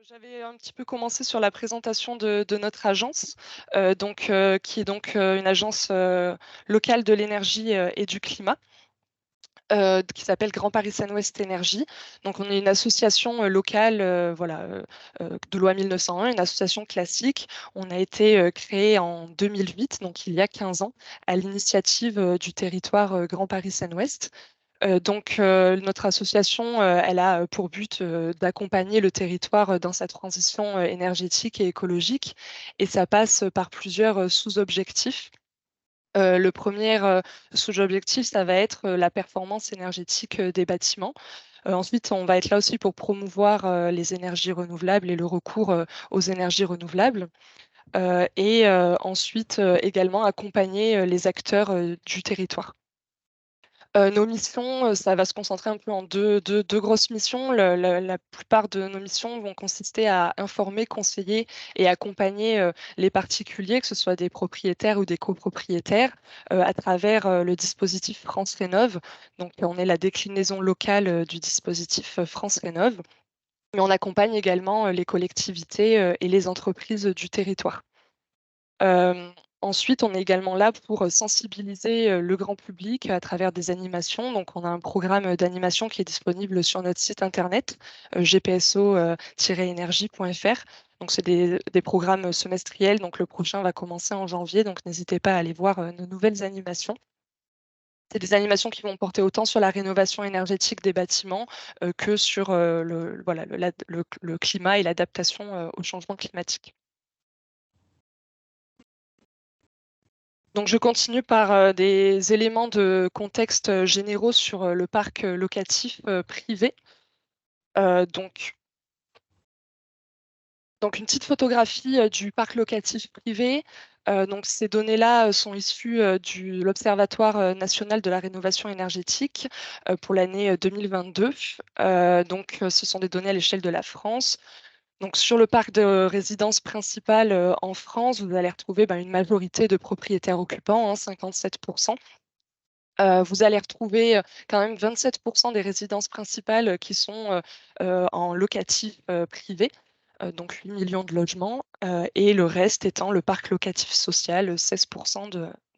J'avais un petit peu commencé sur la présentation de notre agence, qui est donc, une agence, locale de l'énergie, et du climat, qui s'appelle Grand Paris Seine-Ouest Énergie. Donc on est une association, locale, de loi 1901, une association classique. On a été, créé en 2008, donc il y a 15 ans, à l'initiative, du territoire, Grand Paris Seine-Ouest. Notre association, elle a pour but d'accompagner le territoire dans sa transition énergétique et écologique. Et ça passe par plusieurs sous-objectifs. Le premier sous-objectif, ça va être la performance énergétique des bâtiments. Ensuite, on va être là aussi pour promouvoir les énergies renouvelables et le recours aux énergies renouvelables. Ensuite, également accompagner les acteurs du territoire. Nos missions, ça va se concentrer un peu en deux grosses missions. La plupart de nos missions vont consister à informer, conseiller et accompagner, les particuliers, que ce soit des propriétaires ou des copropriétaires, à travers, le dispositif France Rénov'. Donc, on est la déclinaison locale, du dispositif, France Rénov', mais on accompagne également, les collectivités, et les entreprises, du territoire. Hem, Ensuite, on est également là pour, sensibiliser, le grand public à travers des animations. Donc on a un programme, d'animation qui est disponible sur notre site internet, gpso, énergie.fr. Donc c'est des programmes, semestriels, donc le prochain va commencer en janvier, donc n'hésitez pas à aller voir, nos nouvelles animations. C'est des animations qui vont porter autant sur la rénovation énergétique des bâtiments, que sur, le climat et l'adaptation, au changement climatique. Donc je continue par, des éléments de contexte, généraux sur, le parc, locatif, privé. Heu, donc une petite photographie, du parc locatif privé. Donc ces données-là, sont issues, de l'Observatoire, national de la rénovation énergétique, pour l'année, 2022. Ce sont des données à l'échelle de la France. Donc sur le parc de résidences principales, en France, vous allez retrouver, une majorité de propriétaires occupants, hein, 57. Vous allez retrouver, quand même 27 des résidences principales, qui sont, en locatif, privé, donc 8 millions de logements, et le reste étant le parc locatif social, 16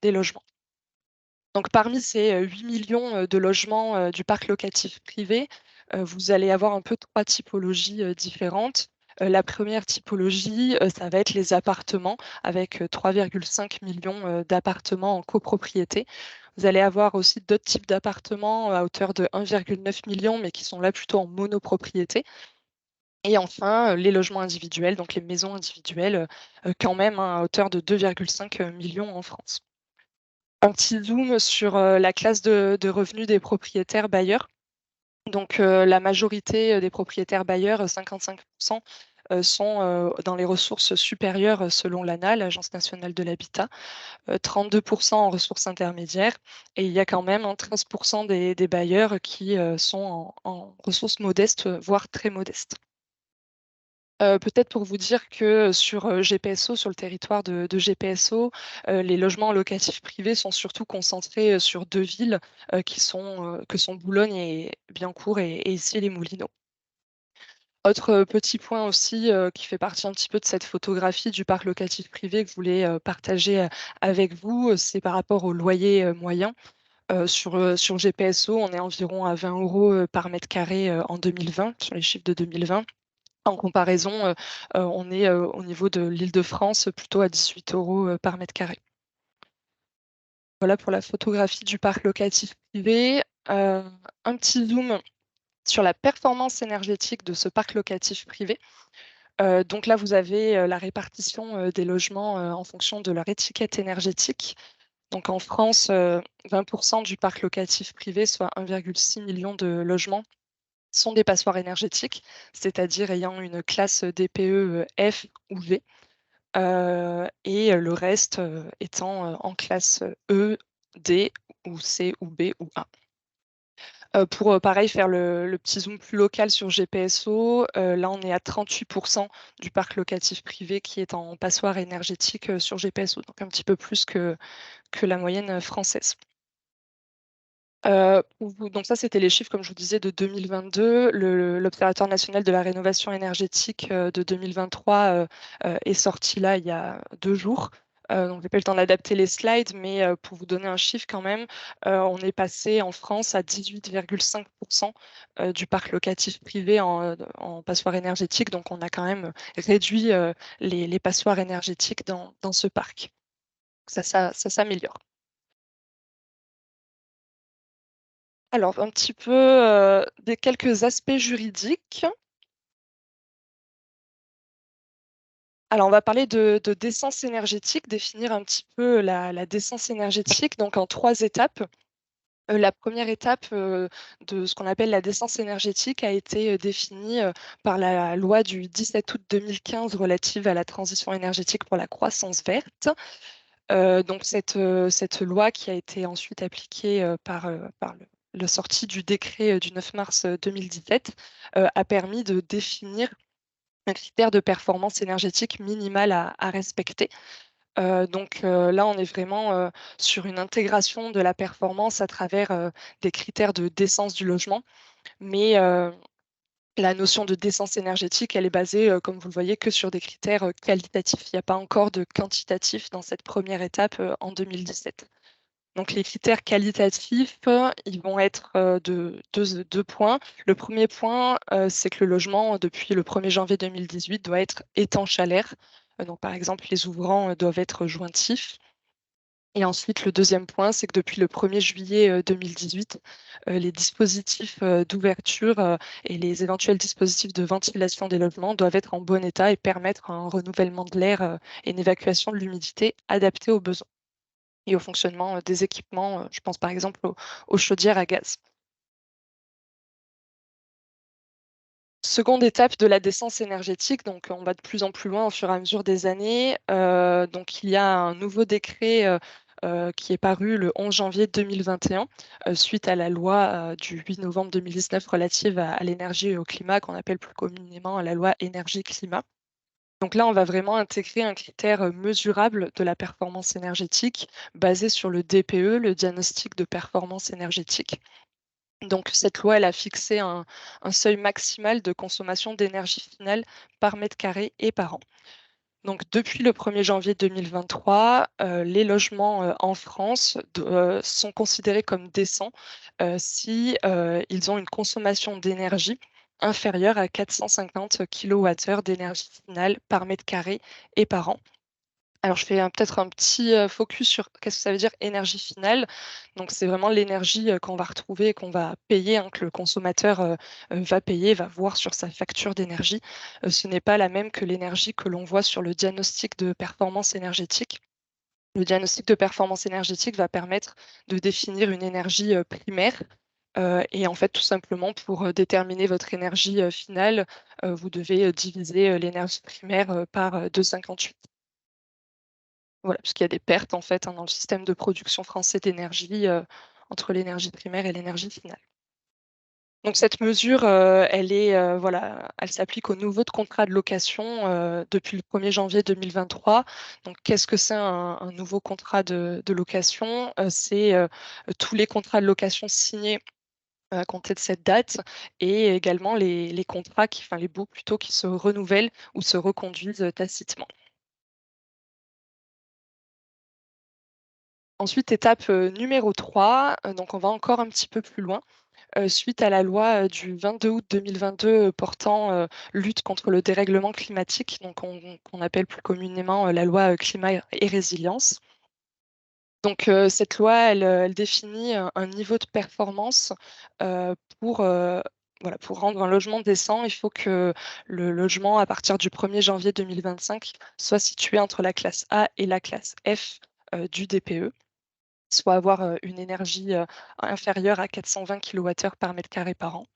des logements. Donc parmi ces, 8 millions, de logements, du parc locatif privé, vous allez avoir un peu 3 typologies, différentes. La première typologie, ça va être les appartements avec, 3,5 millions, d'appartements en copropriété. Vous allez avoir aussi d'autres types d'appartements à hauteur de 1,9 million, mais qui sont là plutôt en monopropriété. Et enfin, les logements individuels, donc les maisons individuelles, quand même, hein, à hauteur de 2,5 millions en France. Un petit zoom sur, la classe de revenus des propriétaires bailleurs. La majorité, des propriétaires bailleurs, 55 sont, dans les ressources supérieures, selon l'ANA, l'Agence nationale de l'habitat, 32 en ressources intermédiaires, et il y a quand même, hein, 13 des bailleurs qui, sont en ressources modestes, voire très modestes. Peut-être pour vous dire que sur, GPSO, sur le territoire de GPSO, les logements locatifs privés sont surtout concentrés, sur 2 villes, que sont Boulogne et Billancourt et Issy-les-Moulineaux. Autre, petit point aussi, qui fait partie un petit peu de cette photographie du parc locatif privé que je voulais, partager, avec vous, c'est par rapport au loyer, moyen. Sur GPSO, on est environ à 20 € par mètre carré, en 2020, sur les chiffres de 2020. En comparaison, on est, au niveau de l'Île-de-France, plutôt à 18 € par mètre carré. Voilà pour la photographie du parc locatif privé. Un petit zoom sur la performance énergétique de ce parc locatif privé. Donc là, vous avez, la répartition, des logements, en fonction de leur étiquette énergétique. Donc en France, 20 du parc locatif privé, soit 1,6 million de logements, sont des passoires énergétiques, c'est-à-dire ayant une classe DPE, F ou V, et le reste, étant, en classe, E, D ou C ou B ou A. Pour, pareil faire le petit zoom plus local sur GPSO, là on est à 38 du parc locatif privé qui est en passoire énergétique, sur GPSO, donc un petit peu plus que la moyenne, française. Donc ça, c'était les chiffres, comme je vous disais, de 2022. L'Observatoire national de la rénovation énergétique de 2023 est sorti là il y a 2 jours. Donc, j'ai pas eu le temps d'adapter les slides, mais pour vous donner un chiffre quand même, on est passé en France à 18,5% du parc locatif privé en passoires énergétiques. Donc, on a quand même réduit les passoires énergétiques dans ce parc. Ça s'améliore. Alors, un petit peu des quelques aspects juridiques. Alors, on va parler de décence énergétique, définir un petit peu la décence énergétique, donc en 3 étapes. La première étape de ce qu'on appelle la décence énergétique a été définie par la loi du 17 août 2015 relative à la transition énergétique pour la croissance verte. Donc cette loi qui a été ensuite appliquée par le sortie du décret du 9 mars 2017 a permis de définir un critère de performance énergétique minimale à respecter. Là, on est vraiment sur une intégration de la performance à travers des critères de décence du logement. Mais la notion de décence énergétique, elle est basée, comme vous le voyez, que sur des critères qualitatifs. Il n'y a pas encore de quantitatif dans cette première étape en 2017. Donc, les critères qualitatifs, ils vont être de deux points. Le premier point, c'est que le logement, depuis le 1er janvier 2018, doit être étanche à l'air. Donc, par exemple, les ouvrants doivent être jointifs. Et ensuite, le deuxième point, c'est que depuis le 1er juillet 2018, les dispositifs d'ouverture et les éventuels dispositifs de ventilation des logements doivent être en bon état et permettre un renouvellement de l'air et une évacuation de l'humidité adaptée aux besoins et au fonctionnement des équipements. Je pense par exemple aux chaudières à gaz. Seconde étape de la décence énergétique, donc on va de plus en plus loin au fur et à mesure des années. Donc il y a un nouveau décret qui est paru le 11 janvier 2021 suite à la loi du 8 novembre 2019 relative à l'énergie et au climat, qu'on appelle plus communément la loi énergie-climat. Donc là, on va vraiment intégrer un critère mesurable de la performance énergétique basé sur le DPE, le diagnostic de performance énergétique. Donc cette loi, elle a fixé un seuil maximal de consommation d'énergie finale par mètre carré et par an. Donc depuis le 1er janvier 2023, les logements en France sont considérés comme décents si ils ont une consommation d'énergie inférieure à 450 kWh d'énergie finale par mètre carré et par an. Alors, je fais peut-être un petit focus sur qu'est-ce que ça veut dire énergie finale. Donc, c'est vraiment l'énergie qu'on va retrouver et qu'on va payer, hein, que le consommateur va payer, va voir sur sa facture d'énergie. Ce n'est pas la même que l'énergie que l'on voit sur le diagnostic de performance énergétique. Le diagnostic de performance énergétique va permettre de définir une énergie primaire. Et en fait, tout simplement, pour déterminer votre énergie finale, vous devez diviser l'énergie primaire par 2,58. Voilà, puisqu'il y a des pertes en fait, hein, dans le système de production français d'énergie entre l'énergie primaire et l'énergie finale. Donc cette mesure, voilà, elle s'applique au nouveau de contrat de location depuis le 1er janvier 2023. Donc qu'est-ce que c'est un nouveau contrat de location? C'est tous les contrats de location signés à compter de cette date et également les contrats enfin les baux plutôt qui se renouvellent ou se reconduisent tacitement. Ensuite, étape numéro 3, donc on va encore un petit peu plus loin. Suite à la loi du 22 août 2022 portant lutte contre le dérèglement climatique, donc qu'on appelle plus communément la loi climat et résilience. Donc cette loi, elle définit un niveau de performance euh, pour, euh, voilà, pour rendre un logement décent. Il faut que le logement, à partir du 1er janvier 2025, soit situé entre la classe A et la classe F du DPE, soit avoir une énergie inférieure à 420 kWh par mètre carré par an.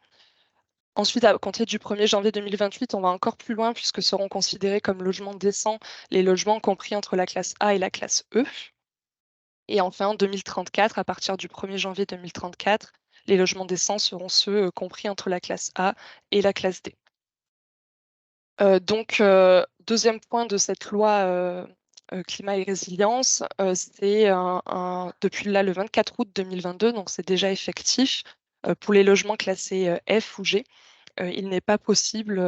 Ensuite, à compter du 1er janvier 2028, on va encore plus loin puisque seront considérés comme logements décents les logements compris entre la classe A et la classe E. Et enfin, en 2034, à partir du 1er janvier 2034, les logements décents seront ceux compris entre la classe A et la classe D. Deuxième point de cette loi climat et résilience, c'est depuis là, le 24 août 2022, donc c'est déjà effectif. Pour les logements classés F ou G, il n'est pas possible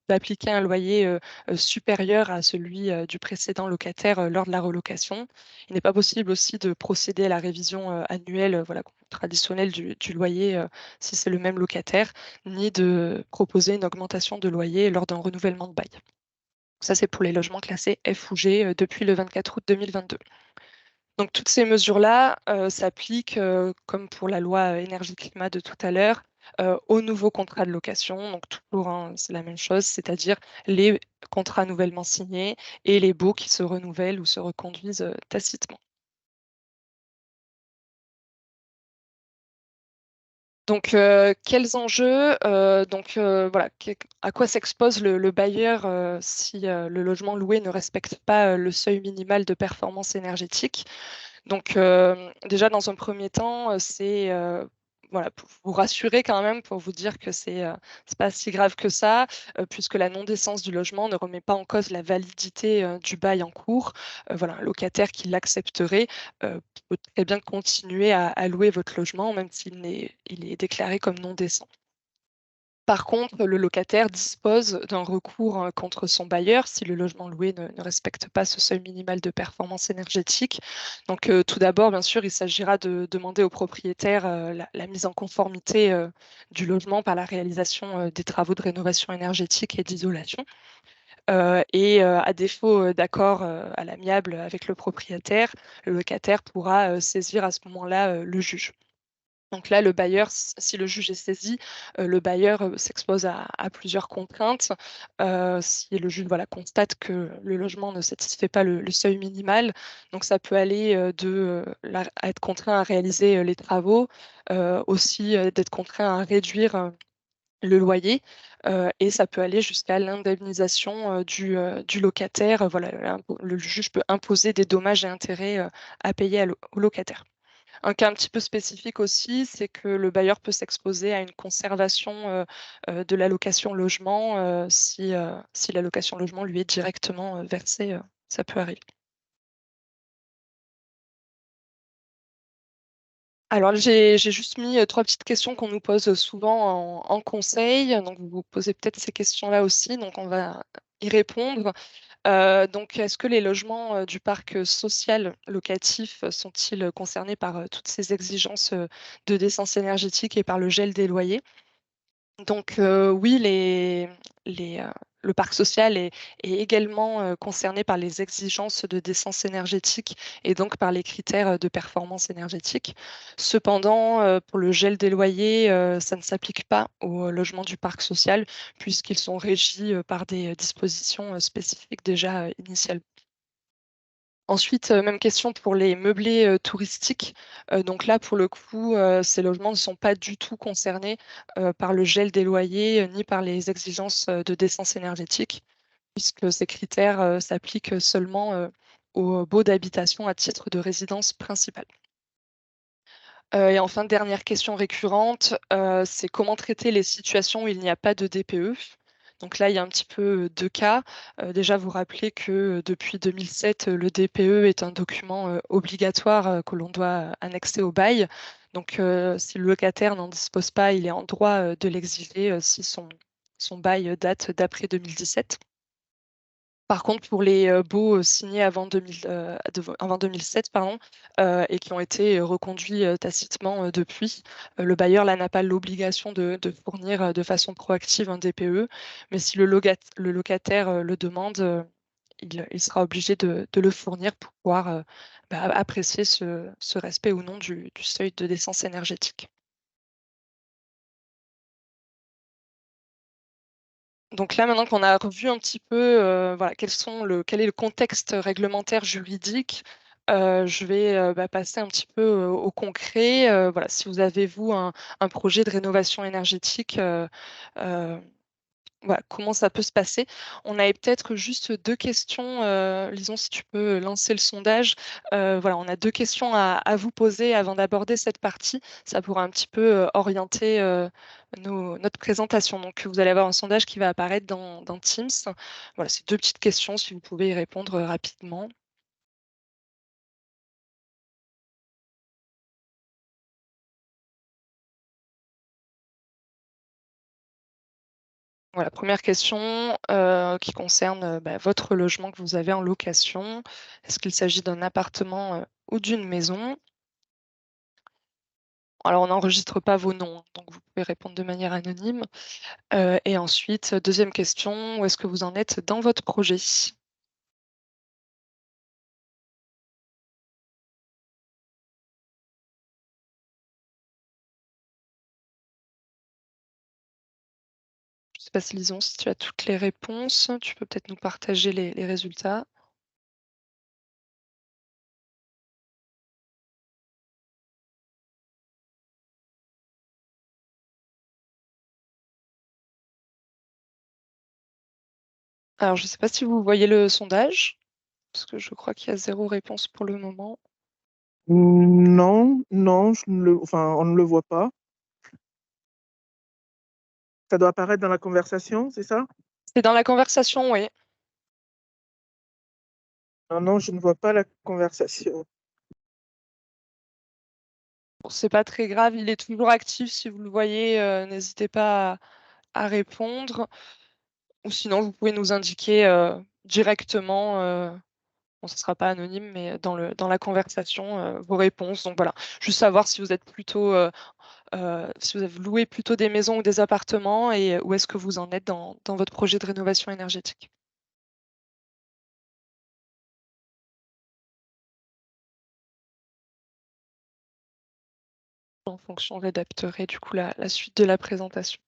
d'appliquer un loyer supérieur à celui du précédent locataire lors de la relocation. Il n'est pas possible aussi de procéder à la révision annuelle voilà, traditionnelle du loyer si c'est le même locataire, ni de proposer une augmentation de loyer lors d'un renouvellement de bail. Ça, c'est pour les logements classés F ou G depuis le 24 août 2022. Donc, toutes ces mesures-là s'appliquent, comme pour la loi énergie-climat de tout à l'heure, aux nouveaux contrats de location. Donc, toujours, hein, c'est la même chose, c'est-à-dire les contrats nouvellement signés et les baux qui se renouvellent ou se reconduisent tacitement. Donc, quels enjeux voilà, à quoi s'expose le bailleur si le logement loué ne respecte pas le seuil minimal de performance énergétique? Donc, déjà, dans un premier temps, c'est voilà, pour vous rassurer quand même, pour vous dire que c'est pas si grave que ça, puisque la non-décence du logement ne remet pas en cause la validité du bail en cours. Voilà, un locataire qui l'accepterait peut très bien continuer à louer votre logement, même il est déclaré comme non décent. Par contre, le locataire dispose d'un recours contre son bailleur si le logement loué ne respecte pas ce seuil minimal de performance énergétique. Donc, tout d'abord, bien sûr, il s'agira de demander au propriétaire la mise en conformité du logement par la réalisation des travaux de rénovation énergétique et d'isolation. À défaut d'accord à l'amiable avec le propriétaire, le locataire pourra saisir à ce moment-là le juge. Donc là, le bailleur, si le juge est saisi, le bailleur s'expose à plusieurs contraintes. Si le juge voilà, constate que le logement ne satisfait pas le seuil minimal, donc ça peut aller à être contraint à réaliser les travaux, aussi d'être contraint à réduire le loyer, et ça peut aller jusqu'à l'indemnisation du locataire. Voilà, le juge peut imposer des dommages et intérêts à payer au locataire. Un cas un petit peu spécifique aussi, c'est que le bailleur peut s'exposer à une conservation de l'allocation logement si l'allocation logement lui est directement versée, ça peut arriver. Alors j'ai juste mis 3 petites questions qu'on nous pose souvent en conseil, donc vous vous posez peut-être ces questions-là aussi, donc on va y répondre. Donc est-ce que les logements du parc social locatif sont-ils concernés par toutes ces exigences de décence énergétique et par le gel des loyers? Donc oui, le parc social est également concerné par les exigences de décence énergétique et donc par les critères de performance énergétique. Cependant, pour le gel des loyers, ça ne s'applique pas aux logements du parc social puisqu'ils sont régis par des dispositions spécifiques déjà initialement. Ensuite, même question pour les meublés touristiques. Donc là, pour le coup, ces logements ne sont pas du tout concernés par le gel des loyers ni par les exigences de décence énergétique, puisque ces critères s'appliquent seulement aux baux d'habitation à titre de résidence principale. Et enfin, dernière question récurrente, c'est comment traiter les situations où il n'y a pas de DPE? Donc là, il y a un petit peu 2 cas. Déjà, vous rappelez que depuis 2007, le DPE est un document obligatoire que l'on doit annexer au bail. Donc, si le locataire n'en dispose pas, il est en droit de l'exiger si son bail date d'après 2017. Par contre, pour les baux signés avant 2007, pardon, et qui ont été reconduits tacitement depuis, le bailleur là n'a pas l'obligation de fournir de façon proactive un DPE, mais si le locataire le demande, il sera obligé de le fournir pour pouvoir apprécier ce respect ou non du seuil de décence énergétique. Donc là, maintenant qu'on a revu un petit peu, voilà, quel est le contexte réglementaire juridique, je vais, passer un petit peu, au concret. Voilà, si vous avez, vous, un projet de rénovation énergétique, heu, voilà, comment ça peut se passer? On avait peut-être juste 2 questions, Lison, si tu peux lancer le sondage. Voilà, on a 2 questions à vous poser avant d'aborder cette partie. Ça pourra un petit peu, orienter, notre présentation. Donc, vous allez avoir un sondage qui va apparaître dans Teams. Voilà, c'est 2 petites questions, si vous pouvez y répondre, rapidement. Voilà, première question qui concerne votre logement que vous avez en location. Est-ce qu'il s'agit d'un appartement ou d'une maison? Alors, on n'enregistre pas vos noms, hein, donc vous pouvez répondre de manière anonyme. Et ensuite, deuxième question, où est-ce que vous en êtes dans votre projet? Je ne sais pas si Lison, si tu as toutes les réponses, tu peux peut-être nous partager les résultats. Alors, je ne sais pas si vous voyez le sondage, parce que je crois qu'il y a 0 réponse pour le moment. Non, non, enfin, on ne le voit pas. Ça doit apparaître dans la conversation, c'est ça? C'est dans la conversation, oui. Non, non, je ne vois pas la conversation. Bon, c'est pas très grave, il est toujours actif. Si vous le voyez, n'hésitez pas à répondre. Ou sinon, vous pouvez nous indiquer directement, bon, ce ne sera pas anonyme, mais dans la conversation, vos réponses. Donc voilà, juste savoir si vous êtes plutôt, si vous avez loué plutôt des maisons ou des appartements et où est-ce que vous en êtes dans votre projet de rénovation énergétique. En fonction, j'adapterai du coup la suite de la présentation.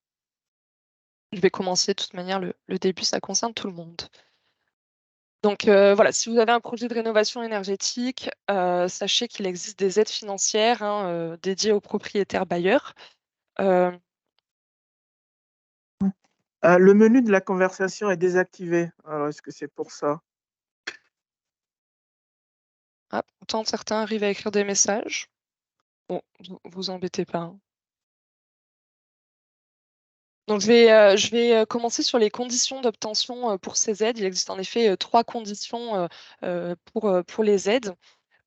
Je vais commencer de toute manière, le début, ça concerne tout le monde. Donc voilà, si vous avez un projet de rénovation énergétique, sachez qu'il existe des aides financières hein, dédiées aux propriétaires bailleurs. Euh, Le menu de la conversation est désactivé. Alors, est-ce que c'est pour ça? Pourtant, certains arrivent à écrire des messages. Bon, vous embêtez pas, hein. Donc je vais commencer sur les conditions d'obtention pour ces aides. Il existe en effet 3 conditions pour les aides.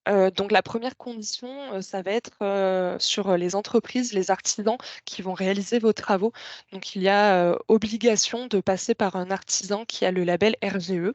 Donc la première condition, ça va être sur les entreprises, les artisans qui vont réaliser vos travaux. Donc il y a obligation de passer par un artisan qui a le label RGE.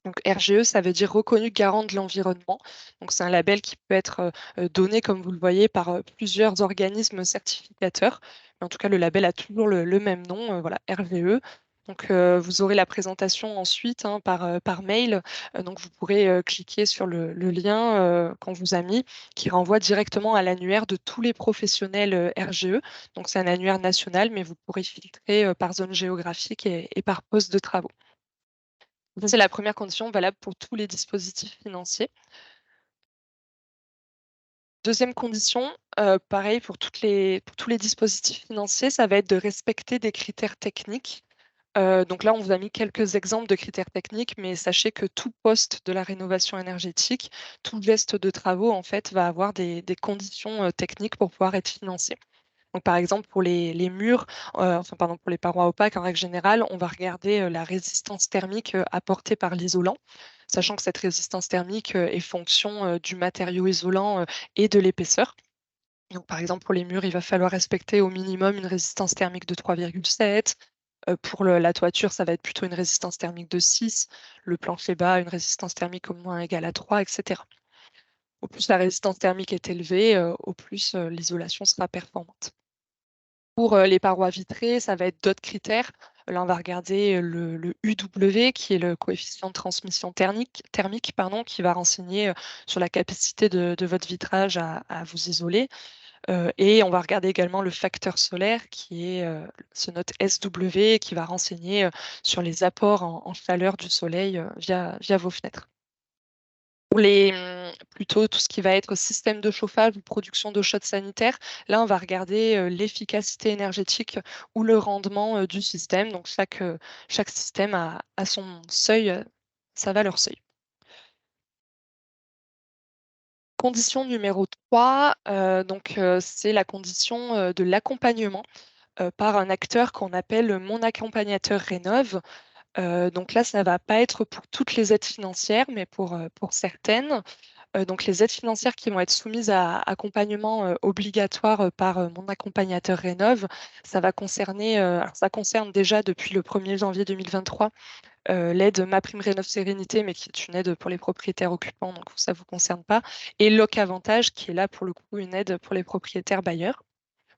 Donc RGE, ça veut dire reconnu garant de l'environnement. Donc c'est un label qui peut être donné, comme vous le voyez, par plusieurs organismes certificateurs. Mais en tout cas, le label a toujours le même nom, voilà, RGE. Donc vous aurez la présentation ensuite hein, par mail. Donc vous pourrez cliquer sur le lien qu'on vous a mis, qui renvoie directement à l'annuaire de tous les professionnels RGE. Donc c'est un annuaire national, mais vous pourrez filtrer par zone géographique et par poste de travaux. Ça, c'est la première condition valable pour tous les dispositifs financiers. Deuxième condition, pareil pour tous les dispositifs financiers, ça va être de respecter des critères techniques. Donc là, on vous a mis quelques exemples de critères techniques, mais sachez que tout poste de la rénovation énergétique, tout geste de travaux, en fait, va avoir des conditions techniques pour pouvoir être financé. Donc, par exemple, pour les murs, enfin, pardon, pour les parois opaques, en règle générale, on va regarder la résistance thermique apportée par l'isolant, sachant que cette résistance thermique est fonction du matériau isolant et de l'épaisseur. Donc, par exemple, pour les murs, il va falloir respecter au minimum une résistance thermique de 3,7. Pour la toiture, ça va être plutôt une résistance thermique de 6. Le plancher bas, une résistance thermique au moins égale à 3, etc. Au plus la résistance thermique est élevée, au plus l'isolation sera performante. Pour les parois vitrées, ça va être d'autres critères. Là, on va regarder le UW, qui est le coefficient de transmission thermique pardon, qui va renseigner sur la capacité de votre vitrage à vous isoler. Et on va regarder également le facteur solaire, qui est ce note SW, qui va renseigner sur les apports en chaleur du soleil via vos fenêtres. Pour plutôt tout ce qui va être système de chauffage ou production d'eau chaude sanitaire, là, on va regarder l'efficacité énergétique ou le rendement du système. Donc, chaque système a son seuil, sa valeur seuil. Condition numéro 3, c'est la condition de l'accompagnement par un acteur qu'on appelle mon accompagnateur Rénov'. Donc là, ça ne va pas être pour toutes les aides financières, mais pour certaines. Donc les aides financières qui vont être soumises à accompagnement obligatoire par mon accompagnateur Rénov', ça va concerner, alors ça concerne déjà depuis le 1er janvier 2023 l'aide MaPrimeRénov' Sérénité, mais qui est une aide pour les propriétaires occupants, donc ça ne vous concerne pas, et Locavantage, qui est là pour le coup une aide pour les propriétaires bailleurs.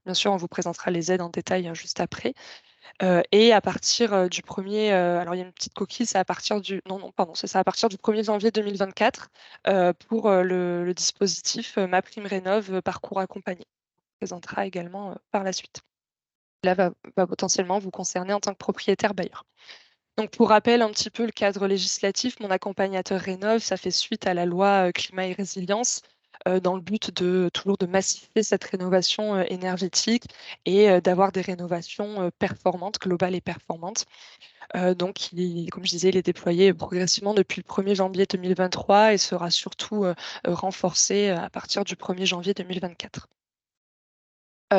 Bien sûr, on vous présentera les aides en détail juste après. Et à partir du 1er, alors il y a une petite coquille, c'est à partir du, non, pardon, c'est ça, à partir du 1er janvier 2024 pour le dispositif MaPrimeRénov' Parcours Accompagné. On présentera également par la suite. Là, va potentiellement vous concerner en tant que propriétaire bailleur. Donc, pour rappel, un petit peu le cadre législatif, mon accompagnateur Rénov', ça fait suite à la loi climat et résilience dans le but de toujours de massifier cette rénovation énergétique et d'avoir des rénovations performantes, globales et performantes. Donc, comme je disais, il est déployé progressivement depuis le 1er janvier 2023 et sera surtout renforcé à partir du 1er janvier 2024.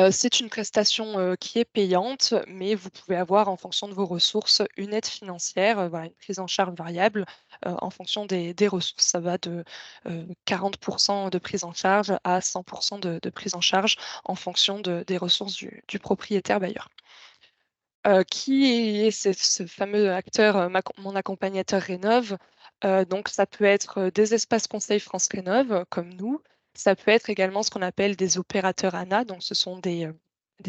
C'est une prestation qui est payante, mais vous pouvez avoir, en fonction de vos ressources, une aide financière, voilà, une prise en charge variable, en fonction des ressources. Ça va de 40 de prise en charge à 100 de prise en charge en fonction des ressources du propriétaire bailleur. Qui est ce fameux acteur, mon accompagnateur Rénov'? Donc ça peut être, des espaces conseils France Rénov', comme nous. Ça peut être également ce qu'on appelle des opérateurs ANA, donc ce sont des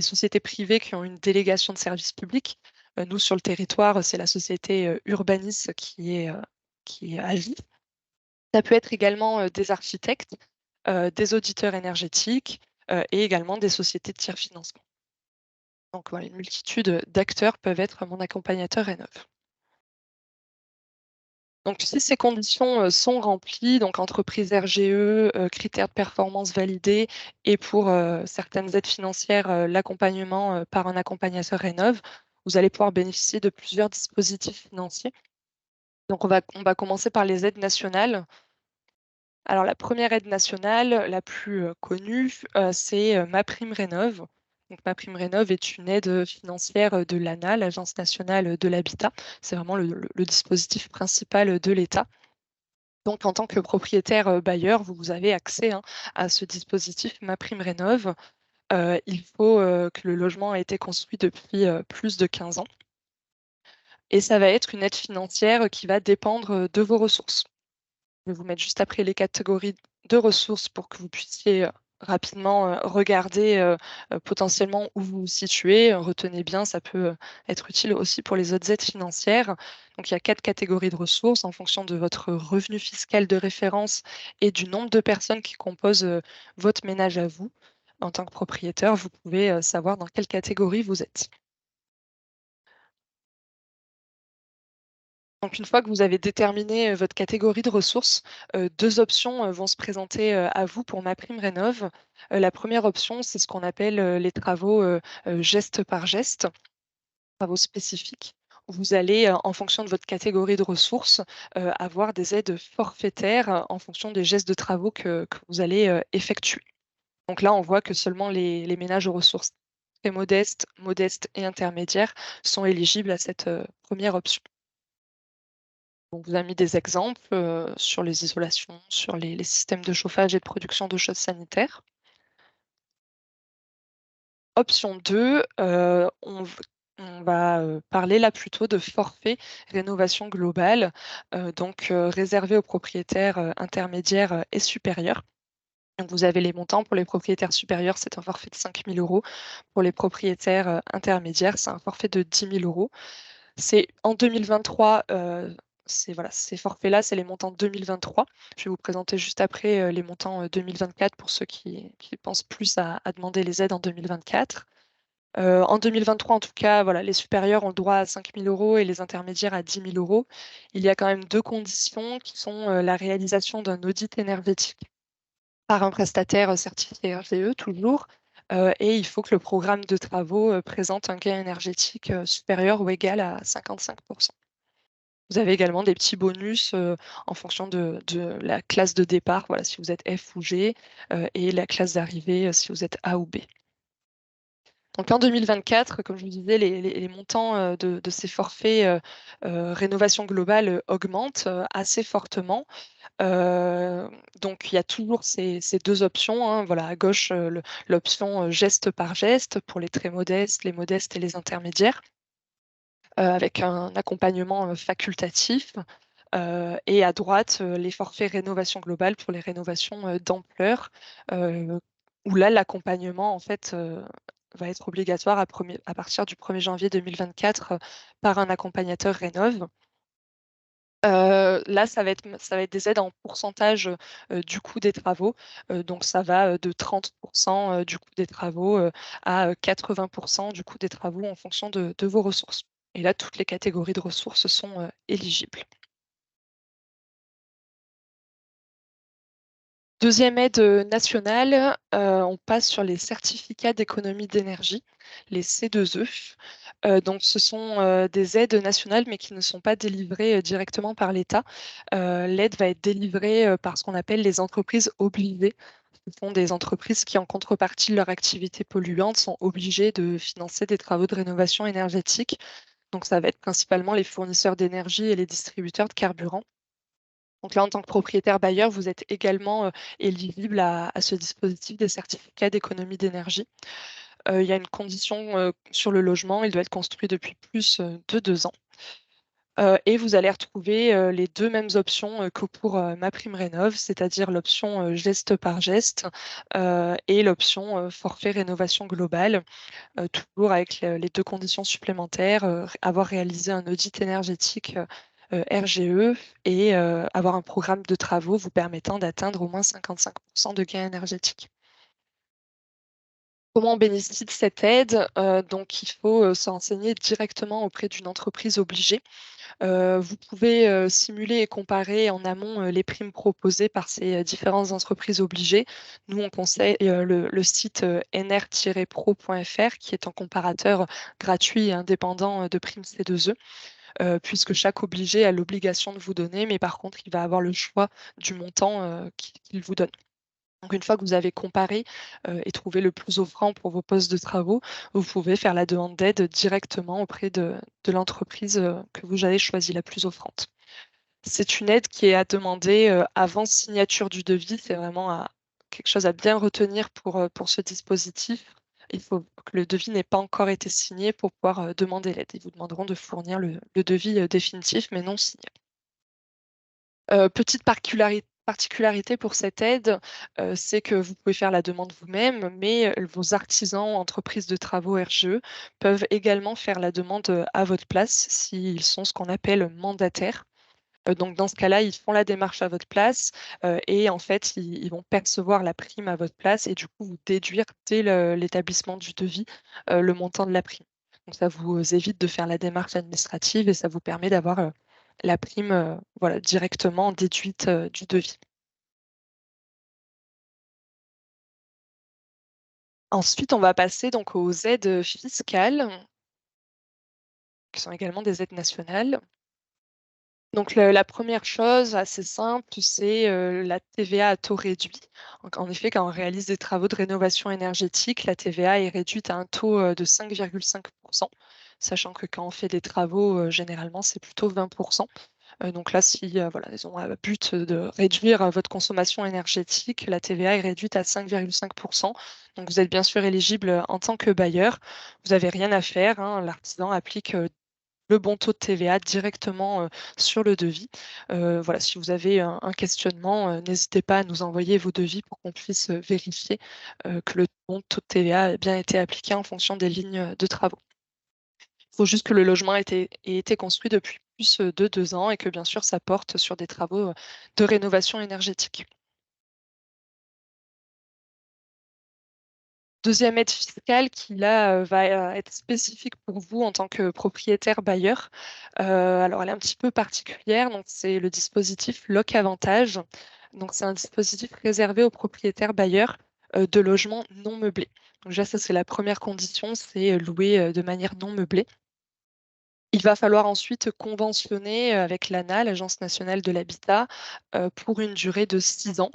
sociétés privées qui ont une délégation de service public. Nous, sur le territoire, c'est la société, Urbanis qui agit. Ça peut être également, des architectes, des auditeurs énergétiques, et également des sociétés de tiers financement. Donc voilà, une multitude d'acteurs peuvent être mon accompagnateur Rénov'. Donc si ces conditions sont remplies, donc entreprise RGE, critères de performance validés et pour certaines aides financières, l'accompagnement par un accompagnateur Rénov', vous allez pouvoir bénéficier de plusieurs dispositifs financiers. Donc on va commencer par les aides nationales. Alors la première aide nationale, la plus connue, c'est MaPrimeRénov'. Donc MaPrimeRénov' est une aide financière de l'ANA, l'Agence nationale de l'habitat. C'est vraiment le dispositif principal de l'État. Donc en tant que propriétaire bailleur, vous avez accès à ce dispositif MaPrimeRénov'. Il faut que le logement ait été construit depuis plus de 15 ans. Et ça va être une aide financière qui va dépendre de vos ressources. Je vais vous mettre juste après les catégories de ressources pour que vous puissiez rapidement regarder potentiellement où vous vous situez. Retenez bien, ça peut être utile aussi pour les autres aides financières. Donc, il y a 4 catégories de ressources en fonction de votre revenu fiscal de référence et du nombre de personnes qui composent votre ménage à vous. En tant que propriétaire, vous pouvez savoir dans quelle catégorie vous êtes. Donc, une fois que vous avez déterminé votre catégorie de ressources, 2 options vont se présenter à vous pour MaPrimeRénov'. La première option, c'est ce qu'on appelle les travaux geste par geste, travaux spécifiques. Vous allez, en fonction de votre catégorie de ressources, avoir des aides forfaitaires en fonction des gestes de travaux que vous allez effectuer. Donc là, on voit que seulement les ménages aux ressources très modestes, modestes et intermédiaires sont éligibles à cette première option. On vous a mis des exemples sur les isolations, sur les systèmes de chauffage et de production d'eau chaude sanitaire. Option 2, on va parler là plutôt de forfait rénovation globale, donc réservé aux propriétaires intermédiaires et supérieurs. Donc vous avez les montants. Pour les propriétaires supérieurs, c'est un forfait de 5 000 €. Pour les propriétaires intermédiaires, c'est un forfait de 10 000 €. C'est en 2023, ces forfaits-là, c'est les montants 2023. Je vais vous présenter juste après les montants 2024 pour ceux qui pensent plus à demander les aides en 2024. En 2023, en tout cas, voilà, les supérieurs ont le droit à 5 000 € et les intermédiaires à 10 000 €. Il y a quand même 2 conditions qui sont la réalisation d'un audit énergétique par un prestataire certifié RGE toujours, et il faut que le programme de travaux présente un gain énergétique supérieur ou égal à 55 %. Vous avez également des petits bonus en fonction de la classe de départ, voilà, si vous êtes F ou G, et la classe d'arrivée si vous êtes A ou B. Donc en 2024, comme je vous disais, les montants de ces forfaits rénovation globale augmentent assez fortement. Euh, donc il y a toujours ces deux options, hein. Voilà, à gauche, l'option geste par geste pour les très modestes, les modestes et les intermédiaires, avec un accompagnement facultatif. Et à droite, les forfaits rénovation globale pour les rénovations d'ampleur, où là, l'accompagnement, en fait, va être obligatoire à partir du 1er janvier 2024 par un accompagnateur Rénov'. Là, ça va être des aides en pourcentage du coût des travaux. Donc, ça va de 30% du coût des travaux à 80% du coût des travaux en fonction de vos ressources. Et là, toutes les catégories de ressources sont éligibles. Deuxième aide nationale, on passe sur les certificats d'économie d'énergie, les C2E. Donc, ce sont des aides nationales, mais qui ne sont pas délivrées directement par l'État. L'aide va être délivrée par ce qu'on appelle les entreprises obligées. Ce sont des entreprises qui, en contrepartie de leur activité polluante, sont obligées de financer des travaux de rénovation énergétique. Donc, ça va être principalement les fournisseurs d'énergie et les distributeurs de carburant. Donc là, en tant que propriétaire bailleur, vous êtes également éligible à ce dispositif des certificats d'économie d'énergie. Il y a une condition sur le logement, il doit être construit depuis plus de 2 ans. Et vous allez retrouver les deux mêmes options que pour MaPrimeRénov', c'est-à-dire l'option geste par geste et l'option forfait rénovation globale, toujours avec les deux conditions supplémentaires, avoir réalisé un audit énergétique RGE et avoir un programme de travaux vous permettant d'atteindre au moins 55% de gains énergétiques. Comment on bénéficie de cette aide? Donc, il faut se renseigner directement auprès d'une entreprise obligée. Vous pouvez simuler et comparer en amont les primes proposées par ces différentes entreprises obligées. Nous, on conseille le site nr-pro.fr qui est un comparateur gratuit et indépendant de primes C2E, puisque chaque obligé a l'obligation de vous donner, mais par contre, il va avoir le choix du montant qu'il vous donne. Donc, une fois que vous avez comparé et trouvé le plus offrant pour vos postes de travaux, vous pouvez faire la demande d'aide directement auprès de l'entreprise que vous avez choisie, la plus offrante. C'est une aide qui est à demander avant signature du devis. C'est vraiment quelque chose à bien retenir pour ce dispositif. Il faut que le devis n'ait pas encore été signé pour pouvoir demander l'aide. Ils vous demanderont de fournir le devis définitif, mais non signé. Petite particularité pour cette aide, c'est que vous pouvez faire la demande vous-même, mais vos artisans, entreprises de travaux RGE, peuvent également faire la demande à votre place s'ils sont ce qu'on appelle mandataires. Donc dans ce cas-là, ils font la démarche à votre place et en fait, ils vont percevoir la prime à votre place et du coup, vous déduire dès l'établissement du devis le montant de la prime. Donc ça vous évite de faire la démarche administrative et ça vous permet d'avoir la prime voilà, directement déduite du devis. Ensuite, on va passer donc aux aides fiscales, qui sont également des aides nationales. Donc la première chose assez simple, c'est la TVA à taux réduit. Donc, en effet, quand on réalise des travaux de rénovation énergétique, la TVA est réduite à un taux de 5,5%, sachant que quand on fait des travaux, généralement, c'est plutôt 20%. Donc là, si voilà, ils ont à but de réduire votre consommation énergétique, la TVA est réduite à 5,5%. Donc vous êtes bien sûr éligible en tant que bailleur. Vous n'avez rien à faire, hein. L'artisan applique le bon taux de TVA directement sur le devis. Voilà, si vous avez un questionnement, n'hésitez pas à nous envoyer vos devis pour qu'on puisse vérifier que le bon taux de TVA a bien été appliqué en fonction des lignes de travaux. Il faut juste que le logement ait été construit depuis plus de 2 ans et que bien sûr ça porte sur des travaux de rénovation énergétique. Deuxième aide fiscale qui là va être spécifique pour vous en tant que propriétaire bailleur. Alors elle est un petit peu particulière, donc c'est le dispositif Loc Avantage. Donc c'est un dispositif réservé aux propriétaires bailleurs de logements non meublés. Donc déjà ça c'est la première condition, c'est louer de manière non meublée. Il va falloir ensuite conventionner avec l'ANA, l'Agence nationale de l'habitat, pour une durée de 6 ans.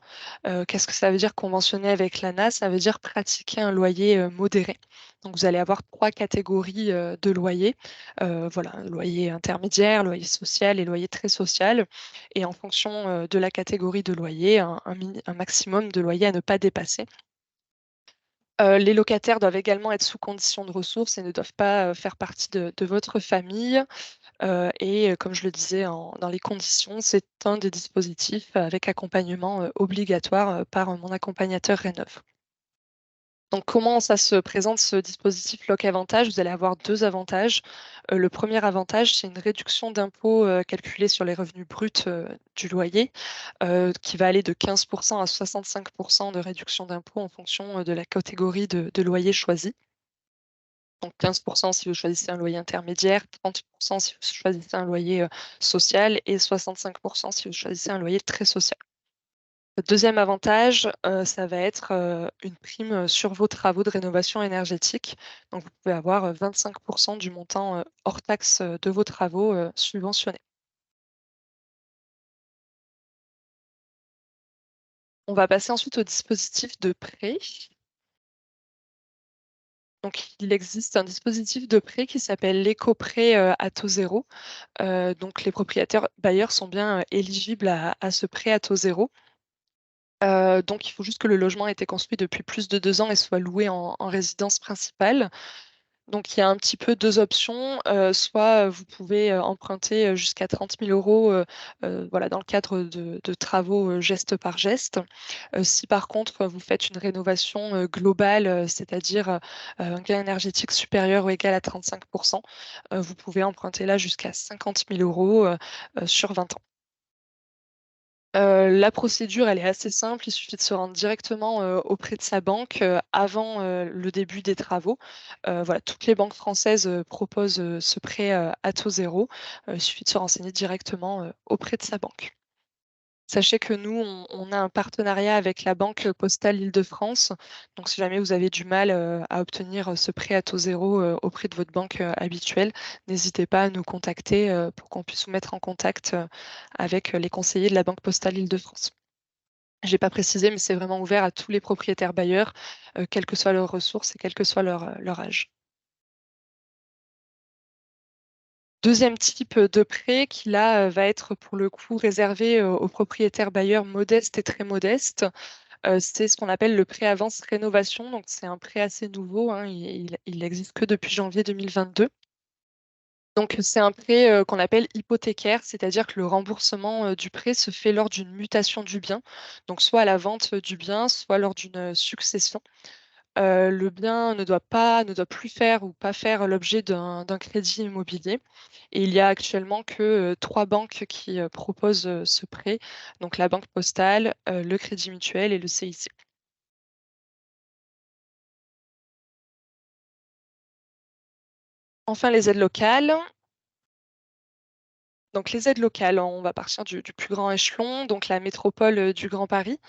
Qu'est-ce que ça veut dire conventionner avec l'ANA? Ça veut dire pratiquer un loyer modéré. Donc vous allez avoir 3 catégories de loyers. Voilà, loyer intermédiaire, loyer social et loyer très social. Et en fonction de la catégorie de loyer, un maximum de loyer à ne pas dépasser. Les locataires doivent également être sous condition de ressources et ne doivent pas faire partie de votre famille. Comme je le disais dans les conditions, c'est un des dispositifs avec accompagnement obligatoire par mon accompagnateur Rénov. Donc, comment ça se présente ce dispositif Loc Avantage? Vous allez avoir 2 avantages. Le premier avantage, c'est une réduction d'impôt calculée sur les revenus bruts du loyer, qui va aller de 15 à 65 de réduction d'impôt en fonction de la catégorie de loyer choisi. Donc 15 si vous choisissez un loyer intermédiaire, 30 si vous choisissez un loyer social et 65 si vous choisissez un loyer très social. Le deuxième avantage, ça va être une prime sur vos travaux de rénovation énergétique. Donc vous pouvez avoir 25 du montant hors taxe de vos travaux subventionnés. On va passer ensuite au dispositif de prêt. Donc, il existe un dispositif de prêt qui s'appelle l'éco-prêt à taux zéro. Donc, les propriétaires bailleurs sont bien éligibles à ce prêt à taux zéro. Donc, il faut juste que le logement ait été construit depuis plus de 2 ans et soit loué en résidence principale. Donc, il y a un petit peu 2 options. Soit vous pouvez emprunter jusqu'à 30 000 euros voilà, dans le cadre de travaux geste par geste. Si par contre vous faites une rénovation globale, c'est-à-dire un gain énergétique supérieur ou égal à 35 vous pouvez emprunter là jusqu'à 50 000 euros sur 20 ans. La procédure, elle est assez simple. Il suffit de se rendre directement auprès de sa banque avant le début des travaux. Voilà, toutes les banques françaises proposent ce prêt à taux zéro. Il suffit de se renseigner directement auprès de sa banque. Sachez que nous, on a un partenariat avec la Banque Postale Île-de-France. Donc, si jamais vous avez du mal à obtenir ce prêt à taux zéro auprès de votre banque habituelle, n'hésitez pas à nous contacter pour qu'on puisse vous mettre en contact avec les conseillers de la Banque Postale Île-de-France. Je n'ai pas précisé, mais c'est vraiment ouvert à tous les propriétaires bailleurs, quelles que soient leurs ressources et quel que soit leur âge. Deuxième type de prêt qui là va être pour le coup réservé aux propriétaires bailleurs modestes et très modestes. C'est ce qu'on appelle le prêt avance rénovation. Donc c'est un prêt assez nouveau, hein, il n'existe que depuis janvier 2022. Donc c'est un prêt qu'on appelle hypothécaire, c'est-à-dire que le remboursement du prêt se fait lors d'une mutation du bien, donc soit à la vente du bien, soit lors d'une succession. Le bien ne doit plus faire ou pas faire l'objet d'un crédit immobilier. Et il y a actuellement que 3 banques qui proposent ce prêt, donc la Banque Postale, le Crédit Mutuel et le CIC. Enfin, les aides locales. Donc les aides locales, on va partir du plus grand échelon, donc la métropole du Grand Paris.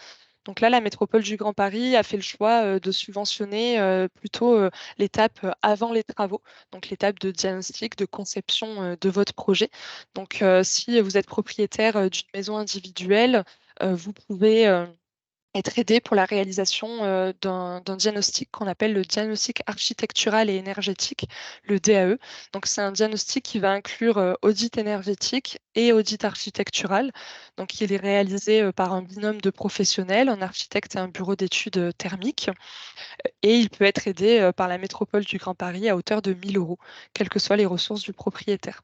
Donc là, la métropole du Grand Paris a fait le choix de subventionner plutôt l'étape avant les travaux, donc l'étape de diagnostic, de conception de votre projet. Donc si vous êtes propriétaire d'une maison individuelle, vous pouvez être aidé pour la réalisation d'un diagnostic qu'on appelle le diagnostic architectural et énergétique, le DAE. Donc, c'est un diagnostic qui va inclure audit énergétique et audit architectural. Donc, il est réalisé par un binôme de professionnels, un architecte et un bureau d'études thermiques. Et il peut être aidé par la métropole du Grand Paris à hauteur de 1 000 euros, quelles que soient les ressources du propriétaire.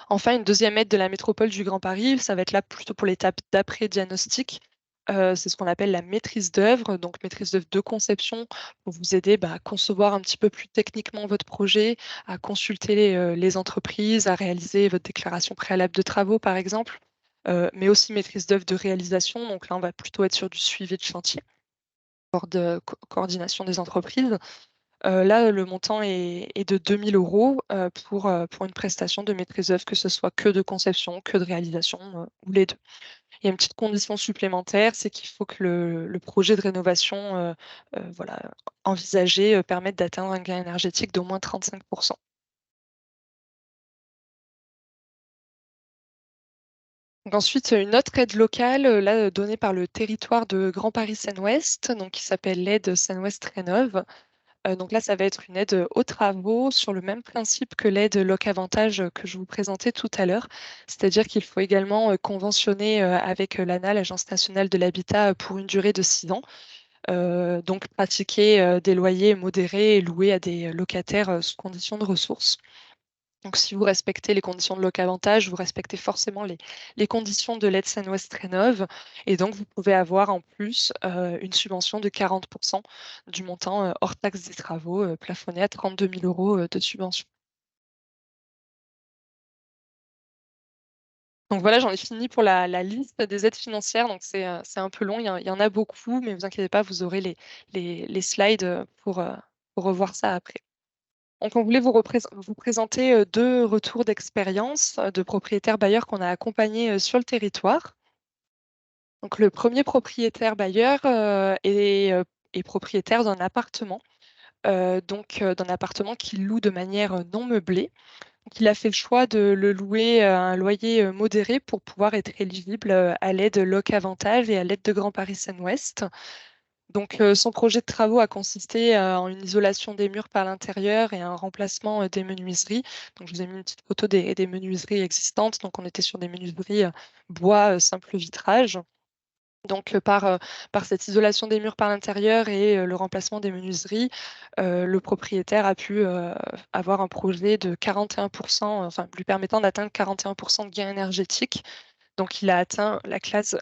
Enfin, une deuxième aide de la métropole du Grand Paris, ça va être là plutôt pour l'étape d'après-diagnostic. C'est ce qu'on appelle la maîtrise d'œuvre, donc maîtrise d'œuvre de conception, pour vous aider à concevoir un petit peu plus techniquement votre projet, à consulter les entreprises, à réaliser votre déclaration préalable de travaux, par exemple, mais aussi maîtrise d'œuvre de réalisation. Donc là, on va plutôt être sur du suivi de chantier, coordination des entreprises. Là, le montant est de 2 000 euros pour une prestation de maîtrise d'œuvre, que ce soit que de conception, que de réalisation, ou les deux. Il y a une petite condition supplémentaire, c'est qu'il faut que le projet de rénovation voilà, envisagé permette d'atteindre un gain énergétique d'au moins 35%. Donc ensuite, une autre aide locale, là, donnée par le territoire de Grand Paris Seine-Ouest, donc qui s'appelle l'aide Seine-Ouest Rénov'. Donc là, ça va être une aide aux travaux sur le même principe que l'aide Loc-Avantage que je vous présentais tout à l'heure. C'est-à-dire qu'il faut également conventionner avec l'ANA, l'Agence nationale de l'habitat, pour une durée de 6 ans. Donc pratiquer des loyers modérés et loués à des locataires sous conditions de ressources. Donc, si vous respectez les conditions de Loc-Avantage, vous respectez forcément les conditions de l'aide Seine-Ouest Rénov'. Et donc, vous pouvez avoir en plus une subvention de 40% du montant hors taxe des travaux, plafonné à 32 000 euros de subvention. Donc voilà, j'en ai fini pour la liste des aides financières. Donc, c'est un peu long, il y en a beaucoup, mais ne vous inquiétez pas, vous aurez les slides pour revoir ça après. Donc, on voulait vous présenter deux retours d'expérience de propriétaires bailleurs qu'on a accompagnés sur le territoire. Donc, le premier propriétaire bailleur est propriétaire d'un appartement, d'un appartement qu'il loue de manière non meublée. Donc, il a fait le choix de le louer à un loyer modéré pour pouvoir être éligible à l'aide Loc-Avantage et à l'aide de Grand Paris Seine-Ouest. Donc, son projet de travaux a consisté en une isolation des murs par l'intérieur et un remplacement des menuiseries. Donc, je vous ai mis une petite photo des menuiseries existantes. Donc, on était sur des menuiseries bois, simple vitrage. Donc, par cette isolation des murs par l'intérieur et le remplacement des menuiseries, le propriétaire a pu avoir un projet de 41%, enfin, lui permettant d'atteindre 41% de gain énergétique. Donc, il a atteint la classe,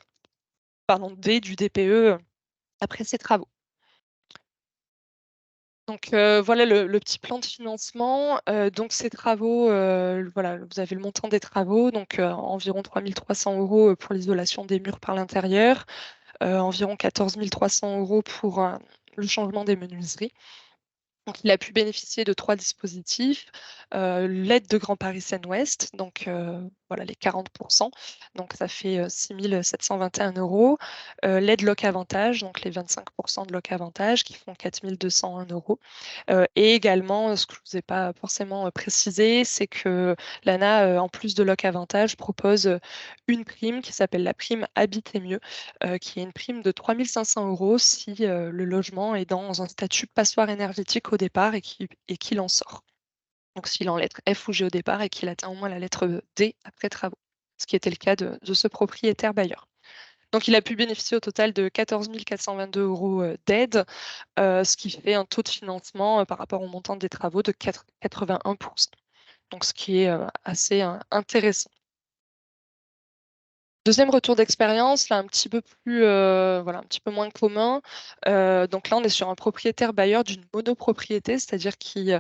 pardon, D du DPE après ses travaux. Donc voilà le petit plan de financement. Donc ces travaux, voilà, vous avez le montant des travaux, donc environ 3 300 € pour l'isolation des murs par l'intérieur, environ 14 300 € pour le changement des menuiseries. Donc, il a pu bénéficier de 3 dispositifs, l'aide de Grand Paris Seine-Ouest, donc voilà les 40%, donc ça fait 6 721 €. L'aide Loc-Avantage, donc les 25% de Loc-Avantage qui font 4 201 €. Et également, ce que je ne vous ai pas forcément précisé, c'est que l'ANA, en plus de Loc-Avantage, propose une prime qui s'appelle la prime Habiter mieux, qui est une prime de 3 500 € si le logement est dans un statut passoire énergétique au départ et qu'il en sort. Donc s'il est en lettre F ou G au départ et qu'il atteint au moins la lettre D après travaux, ce qui était le cas de ce propriétaire bailleur. Donc il a pu bénéficier au total de 14 422 € d'aide, ce qui fait un taux de financement par rapport au montant des travaux de 81%. Donc ce qui est assez intéressant. Deuxième retour d'expérience, là un petit peu plus, voilà, un petit peu moins commun. Donc là, on est sur un propriétaire bailleur d'une monopropriété, c'est-à-dire qu'il